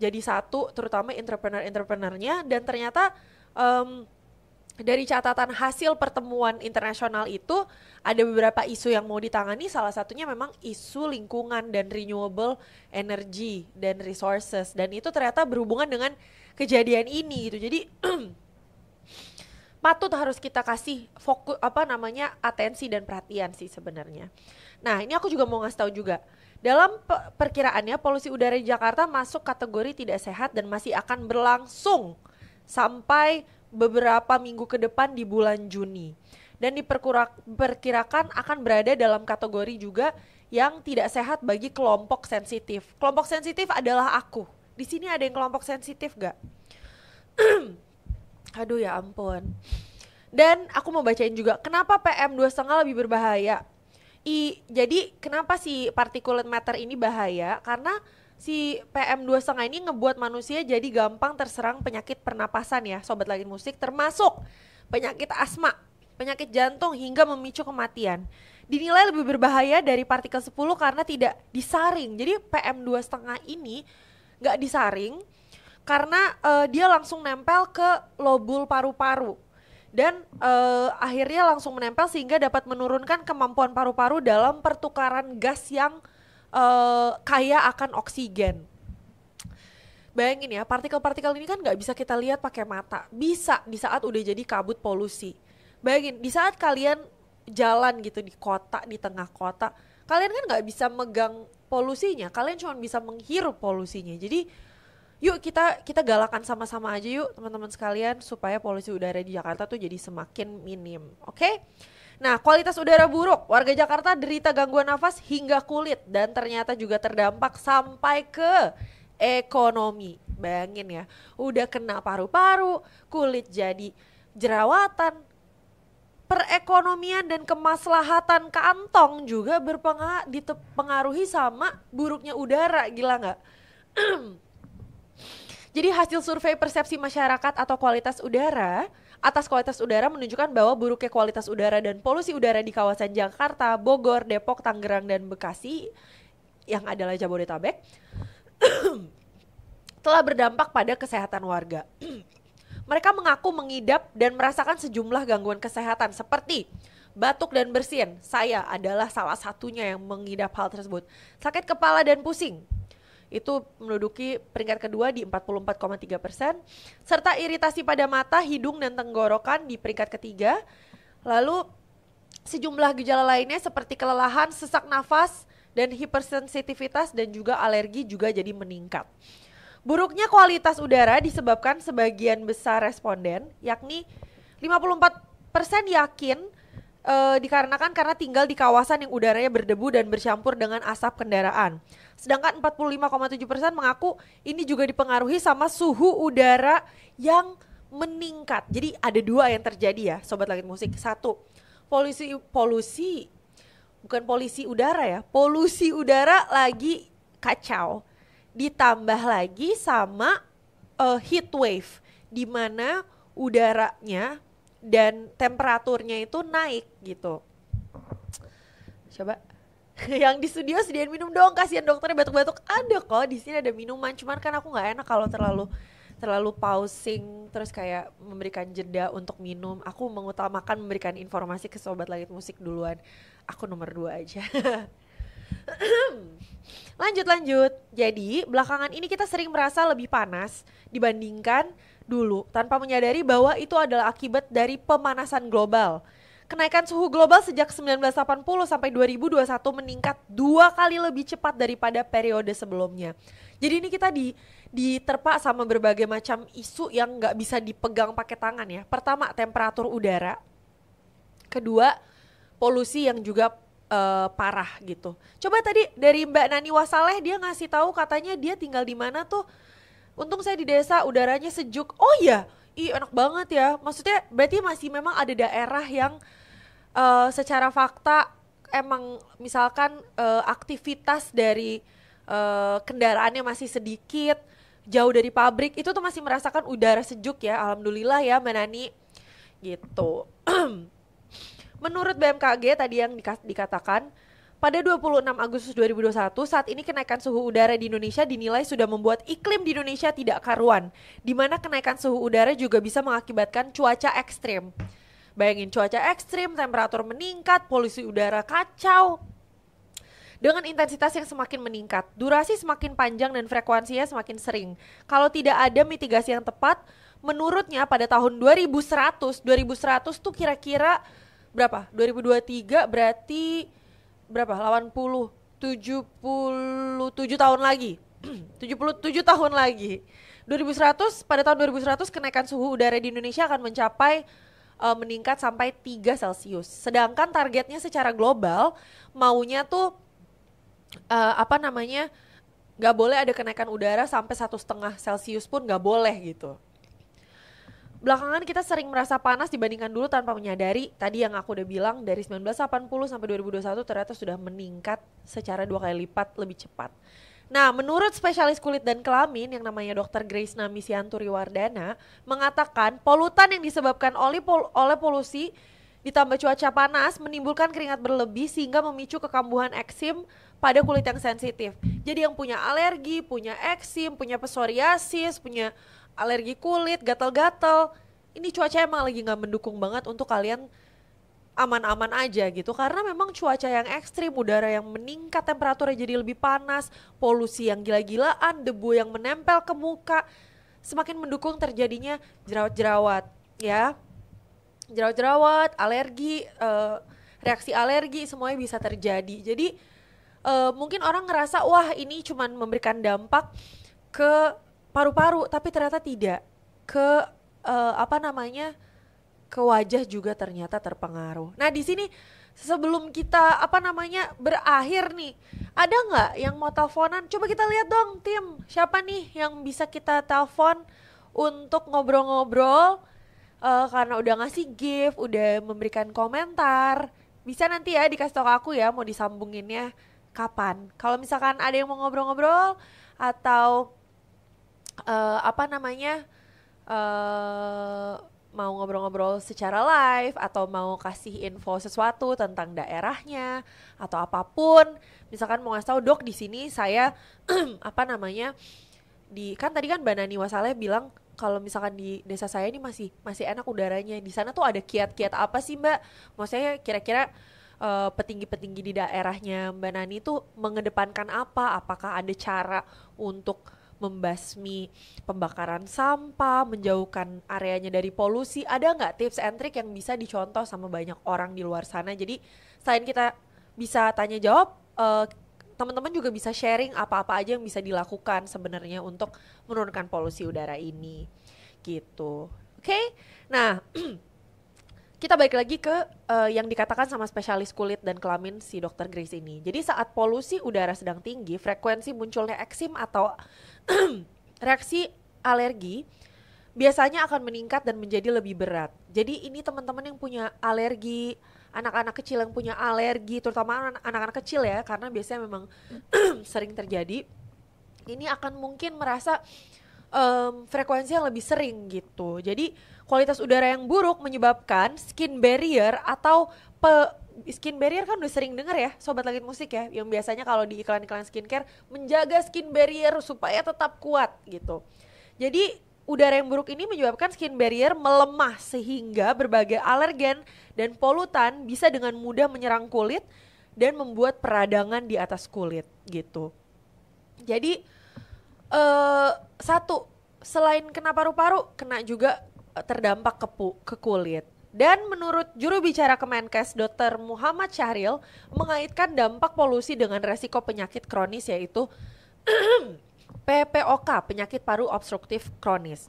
jadi satu, terutama entrepreneur-entrepreneurnya, dan ternyata dari catatan hasil pertemuan internasional itu ada beberapa isu yang mau ditangani, salah satunya memang isu lingkungan dan renewable energy dan resources, dan itu ternyata berhubungan dengan kejadian ini gitu. Jadi patut harus kita kasih fokus apa namanya atensi dan perhatian sih sebenarnya. Nah, ini aku juga mau ngasih tahu juga. Dalam perkiraannya polusi udara di Jakarta masuk kategori tidak sehat dan masih akan berlangsung sampai beberapa minggu ke depan di bulan Juni. Dan diperkirakan akan berada dalam kategori juga yang tidak sehat bagi kelompok sensitif. Kelompok sensitif adalah aku. Di sini ada yang kelompok sensitif gak? Aduh ya ampun. Dan aku mau bacain juga kenapa PM2,5 lebih berbahaya. Jadi kenapa si particulate matter ini bahaya? Karena si PM2,5 ini ngebuat manusia jadi gampang terserang penyakit pernapasan ya, Sobat Langit Musik, termasuk penyakit asma, penyakit jantung hingga memicu kematian. Dinilai lebih berbahaya dari partikel 10 karena tidak disaring. Jadi PM2,5 ini gak disaring karena dia langsung nempel ke lobul paru-paru. Dan akhirnya langsung menempel sehingga dapat menurunkan kemampuan paru-paru dalam pertukaran gas yang kaya akan oksigen. Bayangin ya, partikel-partikel ini kan gak bisa kita lihat pakai mata. Bisa di saat udah jadi kabut polusi. Bayangin, di saat kalian jalan gitu di kota, di tengah kota, kalian kan gak bisa megang polusinya, kalian cuma bisa menghirup polusinya. Jadi yuk kita galakan sama-sama aja yuk teman-teman sekalian supaya polusi udara di Jakarta tuh jadi semakin minim, oke? Nah, kualitas udara buruk, warga Jakarta derita gangguan nafas hingga kulit dan ternyata juga terdampak sampai ke ekonomi. Bayangin ya, udah kena paru-paru, kulit jadi jerawatan, perekonomian dan kemaslahatan kantong juga dipengaruhi sama buruknya udara, gila nggak? Jadi hasil survei persepsi masyarakat atau kualitas udara atas kualitas udara menunjukkan bahwa buruknya kualitas udara dan polusi udara di kawasan Jakarta, Bogor, Depok, Tangerang, dan Bekasi yang adalah Jabodetabek telah berdampak pada kesehatan warga. Mereka mengaku mengidap dan merasakan sejumlah gangguan kesehatan seperti batuk dan bersin. Saya adalah salah satunya yang mengidap hal tersebut. Sakit kepala dan pusing. Itu menduduki peringkat kedua di 44,3%, serta iritasi pada mata, hidung, dan tenggorokan di peringkat ketiga. Lalu sejumlah gejala lainnya seperti kelelahan, sesak nafas, dan hipersensitivitas dan juga alergi juga jadi meningkat. Buruknya kualitas udara disebabkan sebagian besar responden, yakni 54% yakin dikarenakan karena tinggal di kawasan yang udaranya berdebu dan bercampur dengan asap kendaraan. Sedangkan 45,7% mengaku ini juga dipengaruhi sama suhu udara yang meningkat. Jadi ada dua yang terjadi ya Sobat Langit Musik. Satu, polusi bukan polusi udara ya, polusi udara lagi kacau. Ditambah lagi sama heat wave, di mana udaranya dan temperaturnya itu naik gitu. Coba yang di studio sediain minum dong, kasihan dokternya batuk-batuk. Ada kok di sini ada minuman, cuman kan aku nggak enak kalau terlalu pausing terus kayak memberikan jeda untuk minum. Aku mengutamakan memberikan informasi ke Sobat Langit Musik duluan. Aku nomor 2 aja. Lanjut. Jadi belakangan ini kita sering merasa lebih panas dibandingkan dulu tanpa menyadari bahwa itu adalah akibat dari pemanasan global. kenaikan suhu global sejak 1980 sampai 2021 meningkat 2 kali lebih cepat daripada periode sebelumnya. Jadi ini kita diterpa sama berbagai macam isu yang nggak bisa dipegang pakai tangan ya. Pertama, temperatur udara. Kedua, polusi yang juga parah gitu. Coba tadi dari Mbak Nani Wasaleh, dia ngasih tahu katanya dia tinggal di mana tuh. Untung saya di desa, udaranya sejuk. Oh iya, enak banget ya. Maksudnya berarti masih memang ada daerah yang secara fakta emang misalkan aktivitas dari kendaraannya masih sedikit, jauh dari pabrik, itu tuh masih merasakan udara sejuk ya. Alhamdulillah ya Mbak Nani gitu. Menurut BMKG tadi yang dikatakan, pada 26 Agustus 2021, saat ini kenaikan suhu udara di Indonesia dinilai sudah membuat iklim di Indonesia tidak karuan, di mana kenaikan suhu udara juga bisa mengakibatkan cuaca ekstrim. Bayangin, cuaca ekstrim, temperatur meningkat, polusi udara kacau, dengan intensitas yang semakin meningkat, durasi semakin panjang dan frekuensinya semakin sering. Kalau tidak ada mitigasi yang tepat, menurutnya pada tahun 2100 tuh kira-kira berapa? 2023 berarti berapa? 77 tahun lagi. 77 tahun lagi. 2100, pada tahun 2100 kenaikan suhu udara di Indonesia akan mencapai meningkat sampai 3 Celcius. Sedangkan targetnya secara global maunya tuh nggak boleh ada kenaikan udara sampai 1,5 Celcius pun nggak boleh gitu. Belakangan kita sering merasa panas dibandingkan dulu tanpa menyadari. Tadi yang aku udah bilang, dari 1980 sampai 2021 ternyata sudah meningkat secara 2 kali lipat lebih cepat. Nah, menurut spesialis kulit dan kelamin yang namanya Dr. Grace Namisianturi Wardana mengatakan polutan yang disebabkan oleh polusi ditambah cuaca panas menimbulkan keringat berlebih sehingga memicu kekambuhan eksim pada kulit yang sensitif. Jadi yang punya alergi, punya eksim, punya psoriasis, punya alergi kulit, gatal-gatal, ini cuaca emang lagi gak mendukung banget untuk kalian aman-aman aja gitu. Karena memang cuaca yang ekstrim, udara yang meningkat, temperaturnya jadi lebih panas, polusi yang gila-gilaan, debu yang menempel ke muka, semakin mendukung terjadinya jerawat-jerawat ya. Jerawat-jerawat, alergi, reaksi alergi semuanya bisa terjadi. Jadi mungkin orang ngerasa wah ini cuman memberikan dampak ke paru-paru, tapi ternyata tidak. Ke ke wajah juga ternyata terpengaruh. Nah di sini sebelum kita berakhir nih, ada nggak yang mau teleponan? Coba kita lihat dong tim, siapa nih yang bisa kita telepon untuk ngobrol-ngobrol, karena udah ngasih gift, udah memberikan komentar. Bisa nanti ya dikasih tau ke aku ya mau disambunginnya kapan. Kalau misalkan ada yang mau ngobrol-ngobrol atau mau ngobrol-ngobrol secara live atau mau kasih info sesuatu tentang daerahnya atau apapun, misalkan mau ngasih tahu dok di sini saya kan tadi kan Mbak Nani Wasaleh bilang kalau misalkan di desa saya ini masih enak udaranya. Di sana tuh ada kiat-kiat apa sih Mbak? Maksudnya kira-kira petinggi-petinggi di daerahnya Mbak Nani tuh mengedepankan apa? Apakah ada cara untuk membasmi pembakaran sampah, menjauhkan areanya dari polusi? Ada nggak tips and trick yang bisa dicontoh sama banyak orang di luar sana? Jadi selain kita bisa tanya jawab, teman-teman juga bisa sharing apa-apa aja yang bisa dilakukan sebenarnya untuk menurunkan polusi udara ini gitu. Oke? Nah kita balik lagi ke yang dikatakan sama spesialis kulit dan kelamin si Dr. Grace ini. Jadi saat polusi udara sedang tinggi, frekuensi munculnya eksim atau reaksi alergi biasanya akan meningkat dan menjadi lebih berat. Jadi ini teman-teman yang punya alergi, anak-anak kecil yang punya alergi, terutama anak-anak kecil ya, karena biasanya memang sering terjadi, ini akan mungkin merasa frekuensi yang lebih sering gitu. Jadi kualitas udara yang buruk menyebabkan skin barrier atau skin barrier kan udah sering denger ya Sobat Langit Musik ya, yang biasanya kalau di iklan-iklan skincare menjaga skin barrier supaya tetap kuat gitu. Jadi udara yang buruk ini menyebabkan skin barrier melemah sehingga berbagai alergen dan polutan bisa dengan mudah menyerang kulit dan membuat peradangan di atas kulit gitu. Jadi satu, selain kena paru-paru, kena juga terdampak ke kulit. Dan menurut juru bicara Kemenkes Dr. Muhammad Syahril, mengaitkan dampak polusi dengan resiko penyakit kronis yaitu PPOK, penyakit paru obstruktif kronis.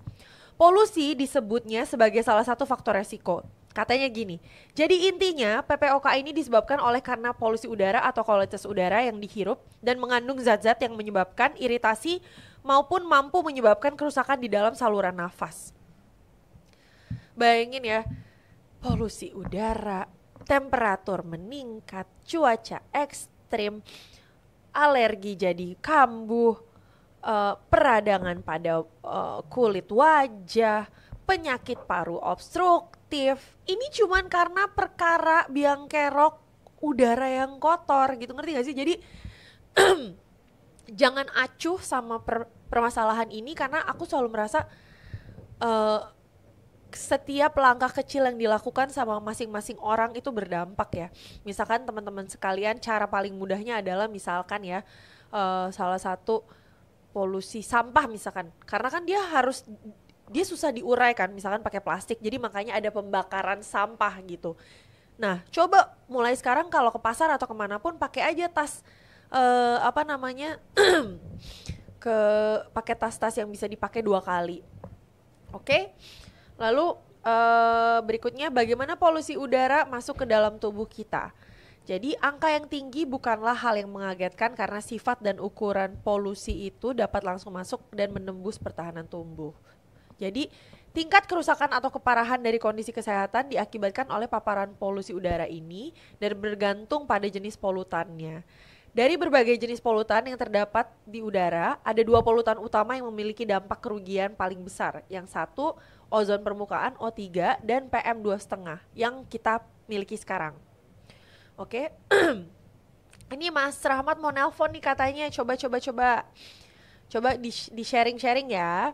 Polusi disebutnya sebagai salah satu faktor resiko. Katanya gini, jadi intinya PPOK ini disebabkan oleh karena polusi udara atau kualitas udara yang dihirup dan mengandung zat-zat yang menyebabkan iritasi maupun mampu menyebabkan kerusakan di dalam saluran nafas. Bayangin ya, polusi udara, temperatur meningkat, cuaca ekstrim, alergi jadi kambuh, peradangan pada kulit wajah, penyakit paru obstruktif. Ini cuman karena perkara biang kerok udara yang kotor gitu, ngerti gak sih? Jadi jangan acuh sama permasalahan ini karena aku selalu merasa setiap langkah kecil yang dilakukan sama masing-masing orang itu berdampak ya. Misalkan teman-teman sekalian, cara paling mudahnya adalah misalkan ya salah satu polusi sampah misalkan. Karena kan dia susah diurai kan, misalkan pakai plastik. Jadi makanya ada pembakaran sampah gitu. Nah, coba mulai sekarang kalau ke pasar atau kemanapun pakai aja tas pakai tas-tas yang bisa dipakai 2 kali. Oke? Lalu berikutnya bagaimana polusi udara masuk ke dalam tubuh kita. Jadi angka yang tinggi bukanlah hal yang mengagetkan karena sifat dan ukuran polusi itu dapat langsung masuk dan menembus pertahanan tubuh. Jadi tingkat kerusakan atau keparahan dari kondisi kesehatan diakibatkan oleh paparan polusi udara ini dan bergantung pada jenis polutannya. Dari berbagai jenis polutan yang terdapat di udara, ada 2 polutan utama yang memiliki dampak kerugian paling besar. Yang satu, ozon permukaan O3 dan PM2,5 yang kita miliki sekarang. Oke. Ini Mas Rahmat mau nelpon nih katanya. Coba di sharing-sharing ya.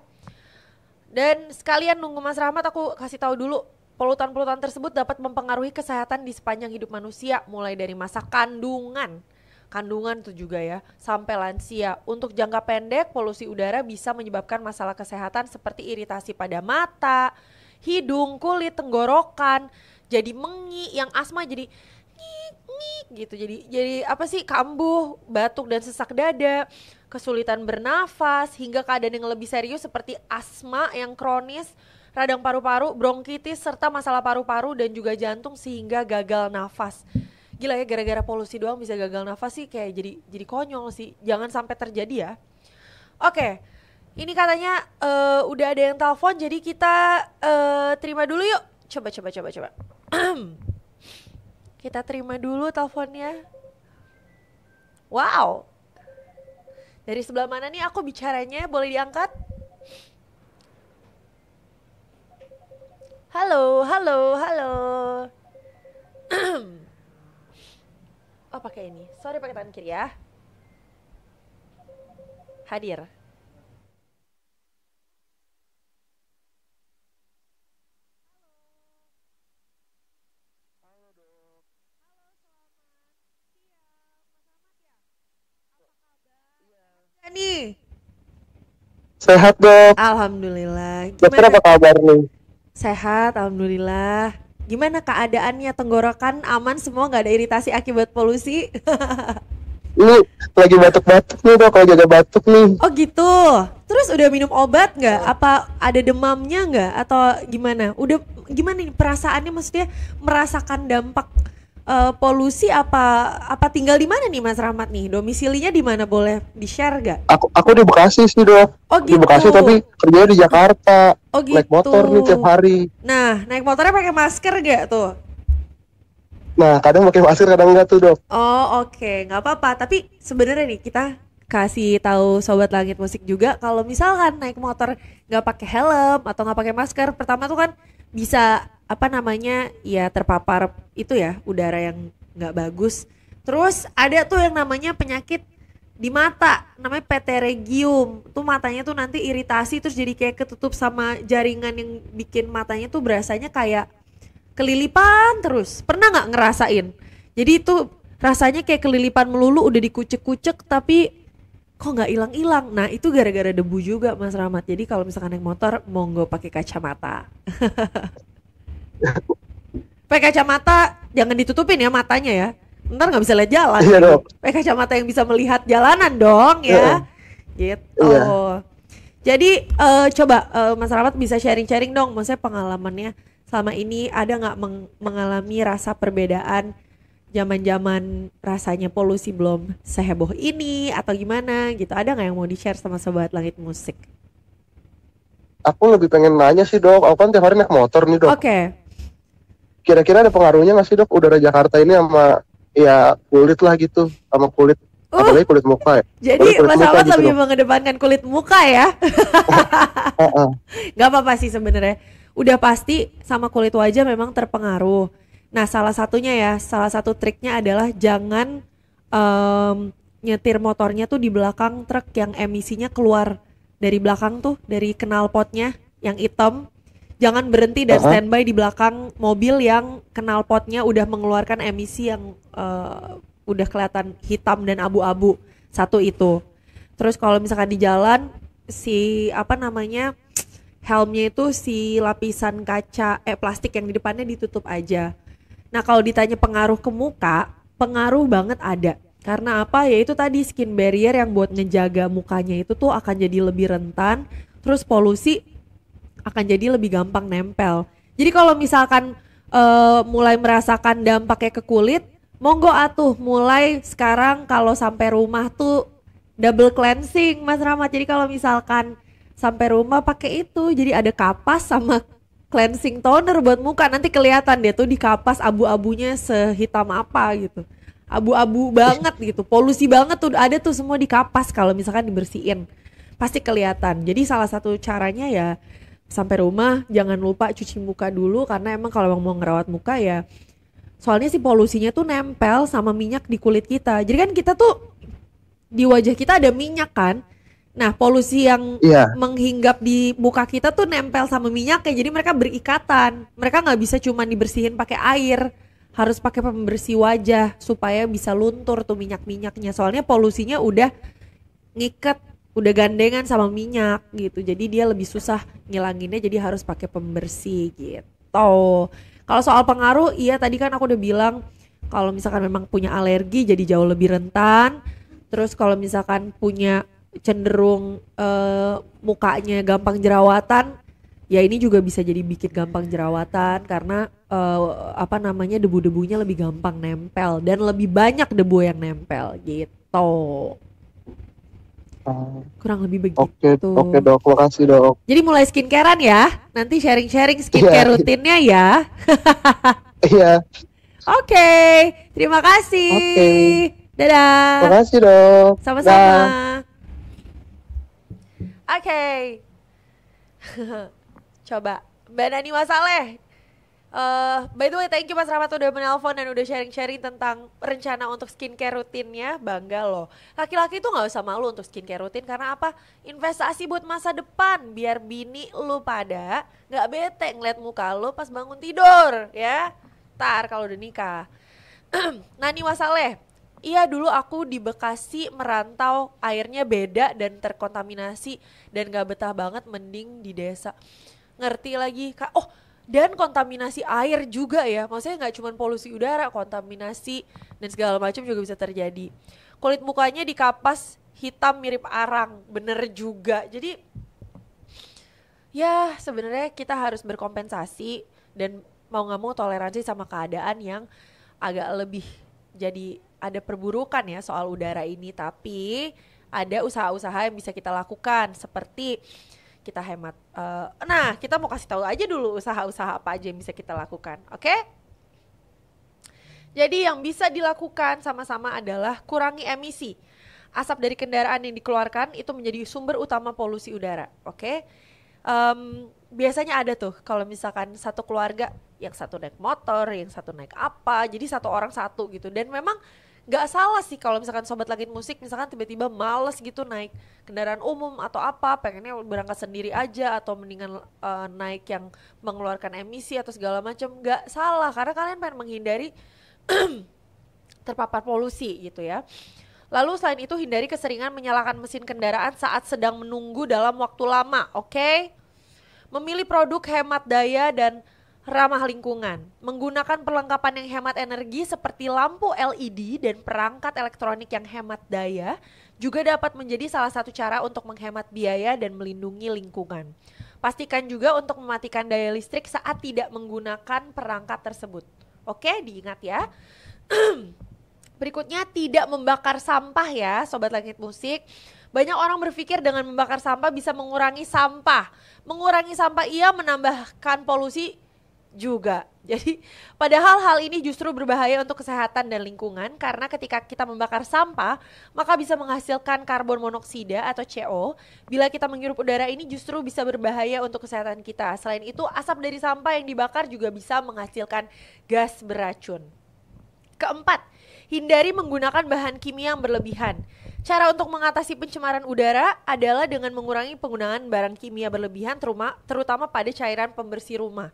Dan sekalian nunggu Mas Rahmat, aku kasih tahu dulu. Polutan-polutan tersebut dapat mempengaruhi kesehatan di sepanjang hidup manusia, mulai dari masa kandungan tuh juga ya, sampai lansia. Untuk jangka pendek, polusi udara bisa menyebabkan masalah kesehatan seperti iritasi pada mata, hidung, kulit, tenggorokan, jadi mengi, yang asma jadi ngik gitu. Jadi apa sih? Kambuh, batuk dan sesak dada, kesulitan bernafas, hingga keadaan yang lebih serius seperti asma yang kronis, radang paru-paru, bronkitis, serta masalah paru-paru dan juga jantung sehingga gagal nafas. Gila ya, gara-gara polusi doang bisa gagal nafas sih, kayak jadi konyol sih. Jangan sampai terjadi ya. Oke, ini katanya udah ada yang telepon, jadi kita terima dulu yuk. Coba. Kita terima dulu teleponnya. Wow. Dari sebelah mana nih aku bicaranya? Boleh diangkat? Halo. Oh, pakai ini. Sorry, pakai tangan kiri ya. Hadir. Nih. Sehat dok. Alhamdulillah. Dokter Gimana? apa kabar nih? Sehat, alhamdulillah. Gimana keadaannya? Tenggorokan aman semua, nggak ada iritasi akibat polusi? Ini lagi batuk-batuk nih dok, kalau jaga batuk nih. Oh gitu. Terus udah minum obat nggak? Apa ada demamnya nggak? Atau gimana? Udah gimana nih perasaannya? Maksudnya merasakan dampak polusi apa tinggal di mana nih Mas Rahmat nih? Domisilinya di mana, boleh di-share nggak? Aku di Bekasi sih dok. Oh Di gitu. Bekasi tapi kerjanya di Jakarta. Oh gitu. Naik motor nih tiap hari. Nah, naik motornya pakai masker nggak tuh? Nah kadang pakai masker kadang enggak tuh dok. Oh oke, nggak apa-apa. Tapi sebenarnya nih kita kasih tahu Sobat Langit Musik juga kalau misalkan naik motor nggak pakai helm atau nggak pakai masker, pertama tuh kan bisa apa namanya ya terpapar itu ya udara yang nggak bagus. Terus ada tuh yang namanya penyakit di mata, namanya pterygium. Tuh matanya tuh nanti iritasi terus jadi kayak ketutup sama jaringan yang bikin matanya tuh berasanya kayak kelilipan terus. Pernah nggak ngerasain? Jadi itu rasanya kayak kelilipan melulu, udah dikucek-kucek tapi kok nggak hilang-hilang. Nah itu gara-gara debu juga Mas Rahmat. Jadi kalau misalkan naik motor monggo pakai kacamata. Pakai kacamata jangan ditutupin ya matanya ya. Ntar nggak bisa lihat jalan. Iya dok. Pakai kacamata yang bisa melihat jalanan dong ya. Gitu. Iya. Jadi coba Mas Rahmat bisa sharing-sharing dong, maksudnya pengalamannya selama ini ada nggak mengalami rasa perbedaan zaman-zaman rasanya polusi belum seheboh ini atau gimana gitu? Ada nggak yang mau di-share sama Sobat Langit Musik? Aku lebih pengen nanya sih dok, aku kan tiap hari naik motor nih dok. Oke. Kira-kira ada pengaruhnya nggak sih dok udara Jakarta ini sama ya kulit lah gitu, sama kulit, apalagi kulit muka ya. Jadi Apalagi kulit Mas muka Rahmat gitu, lebih dok. mengedepankan kulit muka ya? Heeh. Gak apa-apa sih sebenarnya. Udah pasti sama kulit wajah memang terpengaruh. Nah, salah satunya ya, salah satu triknya adalah jangan nyetir motornya tuh di belakang truk yang emisinya keluar dari belakang tuh, dari knalpotnya yang hitam. Jangan berhenti dan Heeh. standby di belakang mobil yang knalpotnya udah mengeluarkan emisi yang udah kelihatan hitam dan abu-abu. Satu itu. Terus kalau misalkan di jalan si apa namanya helmnya itu si lapisan kaca plastik yang di depannya ditutup aja. Nah kalau ditanya pengaruh ke muka, pengaruh banget ada. Karena apa? Ya itu tadi skin barrier yang buat ngejaga mukanya itu tuh akan jadi lebih rentan. Terus polusi akan jadi lebih gampang nempel. Jadi kalau misalkan mulai merasakan dampaknya ke kulit, monggo atuh mulai sekarang kalau sampai rumah tuh double cleansing Mas Rahmat. Jadi kalau misalkan sampai rumah pakai itu, jadi ada kapas sama cleansing toner buat muka. Nanti kelihatan deh tuh di kapas abu-abunya sehitam apa gitu. Abu-abu banget gitu, polusi banget tuh ada tuh semua di kapas kalau misalkan dibersihin. Pasti kelihatan. Jadi salah satu caranya ya sampai rumah jangan lupa cuci muka dulu karena emang kalau mau ngerawat muka ya soalnya si polusinya tuh nempel sama minyak di kulit kita. Jadi kan kita tuh di wajah kita ada minyak kan. Nah, polusi yang Iya. menghinggap di muka kita tuh nempel sama minyaknya. Jadi mereka berikatan. Mereka nggak bisa cuma dibersihin pakai air. Harus pakai pembersih wajah supaya bisa luntur tuh minyak-minyaknya. Soalnya polusinya udah ngiket, udah gandengan sama minyak gitu. Jadi dia lebih susah ngilanginnya jadi harus pakai pembersih gitu. Kalau soal pengaruh, iya tadi kan aku udah bilang kalau misalkan memang punya alergi jadi jauh lebih rentan. Terus kalau misalkan punya cenderung mukanya gampang jerawatan, ya ini juga bisa jadi bikin gampang jerawatan karena apa namanya debu-debunya lebih gampang nempel dan lebih banyak debu yang nempel gitu. Kurang lebih Oke, begitu. oke dok, makasih dok. Jadi mulai skincarean ya. Nanti sharing-sharing skincare Iya. rutinnya ya. Iya, Oke, terima kasih. oke. Dadah. Makasih dok. Dah. Sama-sama. Oke. Coba Mbak Nani Wasaleh. By the way, thank you Mas Rahmat udah menelpon dan udah sharing-sharing tentang rencana untuk skincare rutinnya. Bangga loh. Laki-laki tuh nggak usah malu untuk skincare rutin karena apa? Investasi buat masa depan. Biar bini lu pada nggak bete ngeliat muka lu pas bangun tidur, ya. Ntar kalau udah nikah. Nani Wasaleh. Iya dulu aku di Bekasi merantau, airnya beda dan terkontaminasi dan gak betah banget, mending di desa. Ngerti lagi Kak. Oh, dan kontaminasi air juga ya. Maksudnya gak cuma polusi udara, kontaminasi dan segala macam juga bisa terjadi. Kulit mukanya dikapas hitam mirip arang, bener juga. Jadi ya sebenarnya kita harus berkompensasi dan mau gak mau toleransi sama keadaan yang agak lebih jadi ada perburukan ya soal udara ini, tapi ada usaha-usaha yang bisa kita lakukan seperti kita hemat. Nah, kita mau kasih tahu aja dulu usaha-usaha apa aja yang bisa kita lakukan, oke? Jadi yang bisa dilakukan sama-sama adalah kurangi emisi. Asap dari kendaraan yang dikeluarkan itu menjadi sumber utama polusi udara, oke? Biasanya ada tuh kalau misalkan satu keluarga yang satu naik motor, yang satu naik apa, jadi satu orang satu gitu. Dan memang gak salah sih kalau misalkan Sobat Langit Musik misalkan tiba-tiba males gitu naik kendaraan umum atau apa, pengennya berangkat sendiri aja atau mendingan naik yang mengeluarkan emisi atau segala macam. Gak salah karena kalian pengen menghindari terpapar polusi gitu ya. Lalu selain itu hindari keseringan menyalakan mesin kendaraan saat sedang menunggu dalam waktu lama, oke? Memilih produk hemat daya dan Ramah lingkungan, menggunakan perlengkapan yang hemat energi seperti lampu LED dan perangkat elektronik yang hemat daya juga dapat menjadi salah satu cara untuk menghemat biaya dan melindungi lingkungan. Pastikan juga untuk mematikan daya listrik saat tidak menggunakan perangkat tersebut. Oke, diingat ya. Berikutnya, tidak membakar sampah ya, Sobat Langit Musik. Banyak orang berpikir dengan membakar sampah bisa mengurangi sampah. Mengurangi sampah iya, menambahkan polusi juga. Jadi padahal hal ini justru berbahaya untuk kesehatan dan lingkungan karena ketika kita membakar sampah maka bisa menghasilkan karbon monoksida atau CO. Bila kita menghirup udara ini justru bisa berbahaya untuk kesehatan kita. Selain itu asap dari sampah yang dibakar juga bisa menghasilkan gas beracun. Keempat, hindari menggunakan bahan kimia yang berlebihan. Cara untuk mengatasi pencemaran udara adalah dengan mengurangi penggunaan barang kimia berlebihan terutama pada cairan pembersih rumah.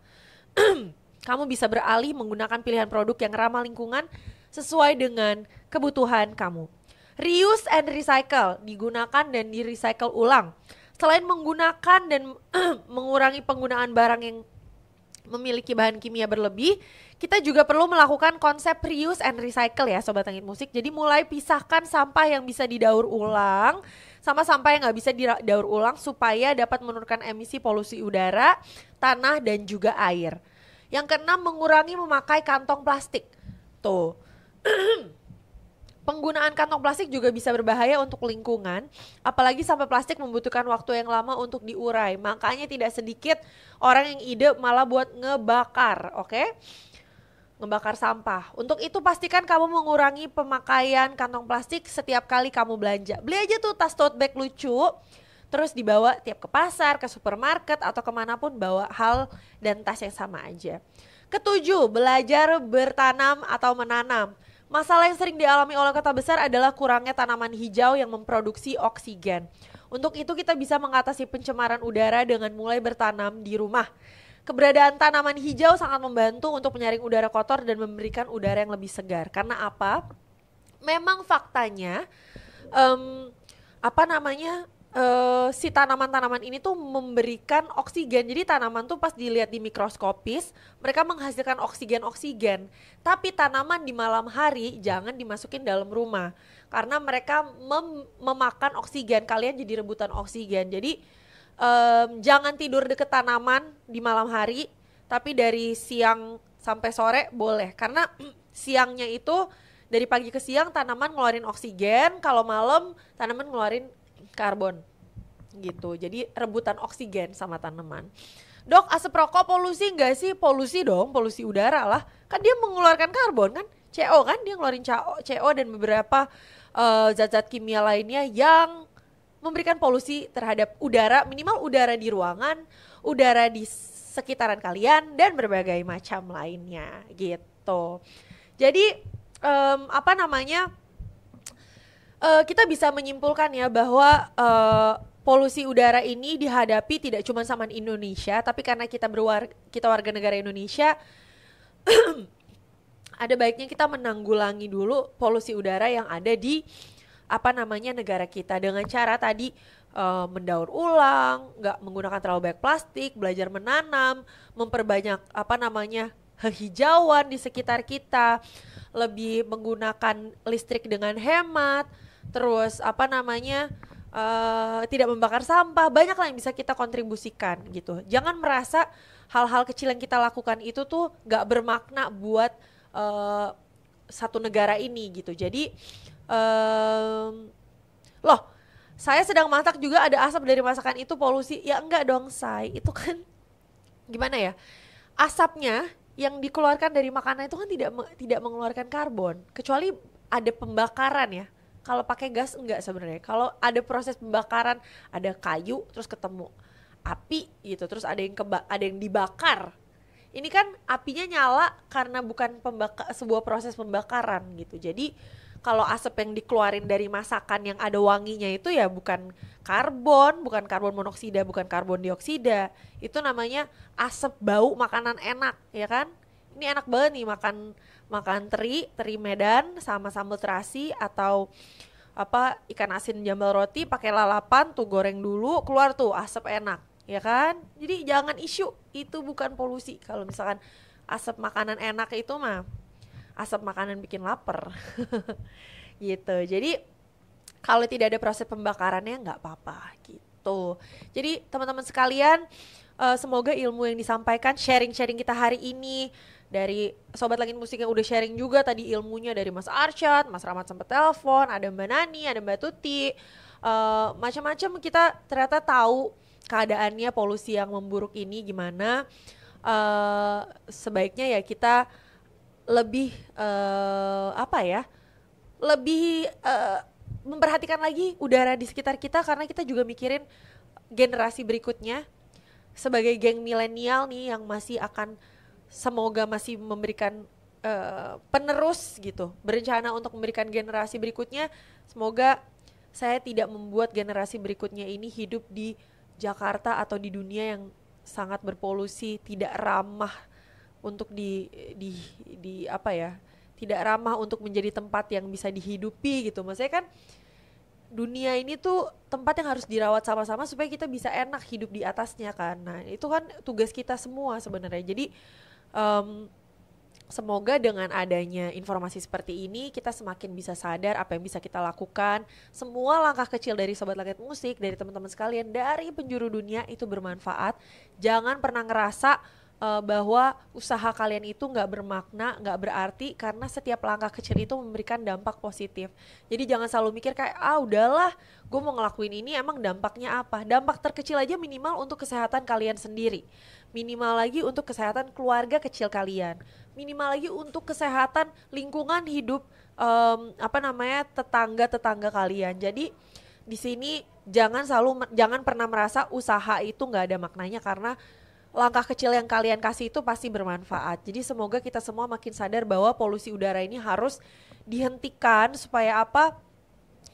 Kamu bisa beralih menggunakan pilihan produk yang ramah lingkungan sesuai dengan kebutuhan kamu. Reuse and recycle, digunakan dan di-recycle ulang. Selain menggunakan dan mengurangi penggunaan barang yang memiliki bahan kimia berlebih, kita juga perlu melakukan konsep reuse and recycle ya Sobat Langit Musik. Jadi mulai pisahkan sampah yang bisa didaur ulang sama sampah yang nggak bisa didaur ulang supaya dapat menurunkan emisi polusi udara, tanah dan juga air. Yang keenam, mengurangi memakai kantong plastik. Tuh. Penggunaan kantong plastik juga bisa berbahaya untuk lingkungan, apalagi sampah plastik membutuhkan waktu yang lama untuk diurai. Makanya tidak sedikit orang yang ide malah buat ngebakar, oke? Ngebakar sampah. Untuk itu pastikan kamu mengurangi pemakaian kantong plastik setiap kali kamu belanja. Beli aja tuh tas tote bag lucu, terus dibawa tiap ke pasar, ke supermarket, atau kemanapun bawa hal dan tas yang sama aja. Ketujuh, belajar bertanam atau menanam. Masalah yang sering dialami oleh kota besar adalah kurangnya tanaman hijau yang memproduksi oksigen. Untuk itu kita bisa mengatasi pencemaran udara dengan mulai bertanam di rumah. Keberadaan tanaman hijau sangat membantu untuk menyaring udara kotor dan memberikan udara yang lebih segar. Karena apa? Memang faktanya, si tanaman-tanaman ini tuh memberikan oksigen. Jadi tanaman tuh pas dilihat di mikroskopis mereka menghasilkan oksigen. Tapi tanaman di malam hari jangan dimasukin dalam rumah karena mereka memakan oksigen. Kalian jadi rebutan oksigen. Jadi jangan tidur deket tanaman di malam hari, tapi dari siang sampai sore boleh. Karena siangnya itu dari pagi ke siang tanaman ngeluarin oksigen, kalau malam tanaman ngeluarin karbon gitu. Jadi rebutan oksigen sama tanaman. Dok, asap rokok polusi enggak sih? Polusi dong, polusi udara lah. Kan dia mengeluarkan karbon kan? CO kan, dia ngeluarin CO dan beberapa zat-zat kimia lainnya yang memberikan polusi terhadap udara, minimal udara di ruangan, udara di sekitaran kalian dan berbagai macam lainnya gitu. Jadi kita bisa menyimpulkan ya bahwa polusi udara ini dihadapi tidak cuma sama di Indonesia, tapi karena kita warga negara Indonesia, ada baiknya kita menanggulangi dulu polusi udara yang ada di negara kita dengan cara tadi mendaur ulang, nggak menggunakan terlalu banyak plastik, belajar menanam, memperbanyak hijauan di sekitar kita, lebih menggunakan listrik dengan hemat. Terus tidak membakar sampah, banyak lah yang bisa kita kontribusikan gitu. Jangan merasa hal-hal kecil yang kita lakukan itu tuh gak bermakna buat satu negara ini gitu. Jadi saya sedang masak juga ada asap dari masakan itu polusi. Ya enggak dong Say, itu kan gimana ya, asapnya yang dikeluarkan dari makanan itu kan tidak mengeluarkan karbon, kecuali ada pembakaran ya. Kalau pakai gas enggak sebenarnya. Kalau ada proses pembakaran, ada kayu terus ketemu api gitu, terus ada yang dibakar. Ini kan apinya nyala karena bukan sebuah proses pembakaran gitu. Jadi kalau asap yang dikeluarin dari masakan yang ada wanginya itu ya bukan karbon monoksida, bukan karbon dioksida. Itu namanya asap bau makanan enak, ya kan? Ini enak banget nih makan teri Medan sama sambal terasi atau ikan asin jambal roti pakai lalapan tuh, goreng dulu, keluar tuh asap enak ya kan? Jadi jangan isu, itu bukan polusi. Kalau misalkan asap makanan enak itu mah asap makanan bikin lapar. Gitu. Jadi kalau tidak ada proses pembakarannya nggak apa-apa gitu. Jadi teman-teman sekalian, semoga ilmu yang disampaikan, sharing-sharing kita hari ini dari Sobat Langit Musik yang udah sharing juga tadi ilmunya dari Mas Arsyad, Mas Rahmat sempat telepon, ada Mbak Nani, ada Mbak Tuti, macam-macam kita ternyata tahu keadaannya polusi yang memburuk ini gimana. Sebaiknya ya kita lebih apa ya, lebih memperhatikan lagi udara di sekitar kita, karena kita juga mikirin generasi berikutnya. Sebagai geng milenial nih yang masih akan semoga masih memberikan penerus gitu, berencana untuk memberikan generasi berikutnya. Semoga saya tidak membuat generasi berikutnya ini hidup di Jakarta atau di dunia yang sangat berpolusi, tidak ramah untuk di apa ya, tidak ramah untuk menjadi tempat yang bisa dihidupi gitu. Maksudnya kan dunia ini tuh tempat yang harus dirawat sama-sama supaya kita bisa enak hidup di atasnya kan. Nah itu kan tugas kita semua sebenarnya. Jadi semoga dengan adanya informasi seperti ini kita semakin bisa sadar apa yang bisa kita lakukan. Semua langkah kecil dari Sobat Langit Musik, dari teman-teman sekalian, dari penjuru dunia itu bermanfaat. Jangan pernah ngerasa bahwa usaha kalian itu nggak bermakna, nggak berarti, karena setiap langkah kecil itu memberikan dampak positif. Jadi jangan selalu mikir kayak udahlah gue mau ngelakuin ini emang dampaknya apa. Dampak terkecil aja minimal untuk kesehatan kalian sendiri, minimal lagi untuk kesehatan keluarga kecil kalian, minimal lagi untuk kesehatan lingkungan hidup tetangga kalian. Jadi di sini jangan pernah merasa usaha itu nggak ada maknanya, karena langkah kecil yang kalian kasih itu pasti bermanfaat. Jadi semoga kita semua makin sadar bahwa polusi udara ini harus dihentikan supaya apa?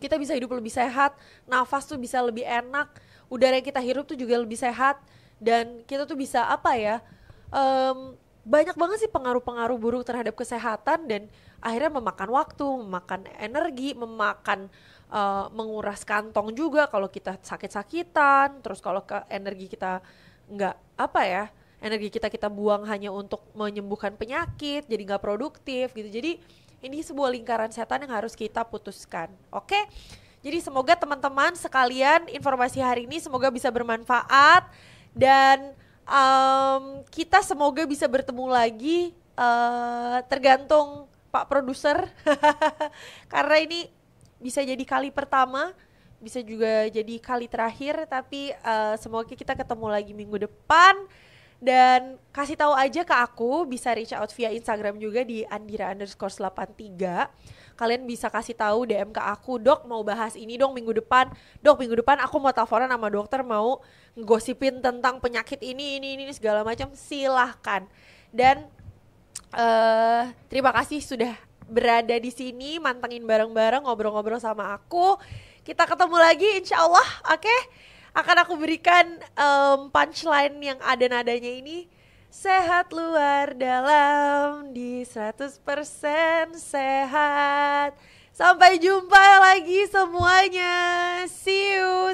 Kita bisa hidup lebih sehat, nafas tuh bisa lebih enak, udara yang kita hirup tuh juga lebih sehat, dan kita tuh bisa apa ya? Banyak banget sih pengaruh-pengaruh buruk terhadap kesehatan, dan akhirnya memakan waktu, memakan energi, menguras kantong juga kalau kita sakit-sakitan. Terus kalau energi kita energi kita buang hanya untuk menyembuhkan penyakit, jadi nggak produktif gitu. Jadi ini sebuah lingkaran setan yang harus kita putuskan. Oke? Jadi semoga teman-teman sekalian informasi hari ini semoga bisa bermanfaat, dan kita semoga bisa bertemu lagi, tergantung Pak Produser karena ini bisa jadi kali pertama, bisa juga jadi kali terakhir, tapi semoga kita ketemu lagi minggu depan. Dan kasih tahu aja ke aku, bisa reach out via Instagram juga di andira_83. Kalian bisa kasih tahu DM ke aku, Dok mau bahas ini dong minggu depan. Dok minggu depan aku mau teleponan sama dokter, mau ngosipin tentang penyakit ini segala macam, silahkan. Dan terima kasih sudah berada di sini, mantengin bareng-bareng, ngobrol-ngobrol sama aku. Kita ketemu lagi insya Allah, oke? Akan aku berikan punchline yang ada nadanya ini. Sehat luar dalam, di 100% sehat. Sampai jumpa lagi semuanya. See you.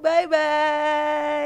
Bye-bye.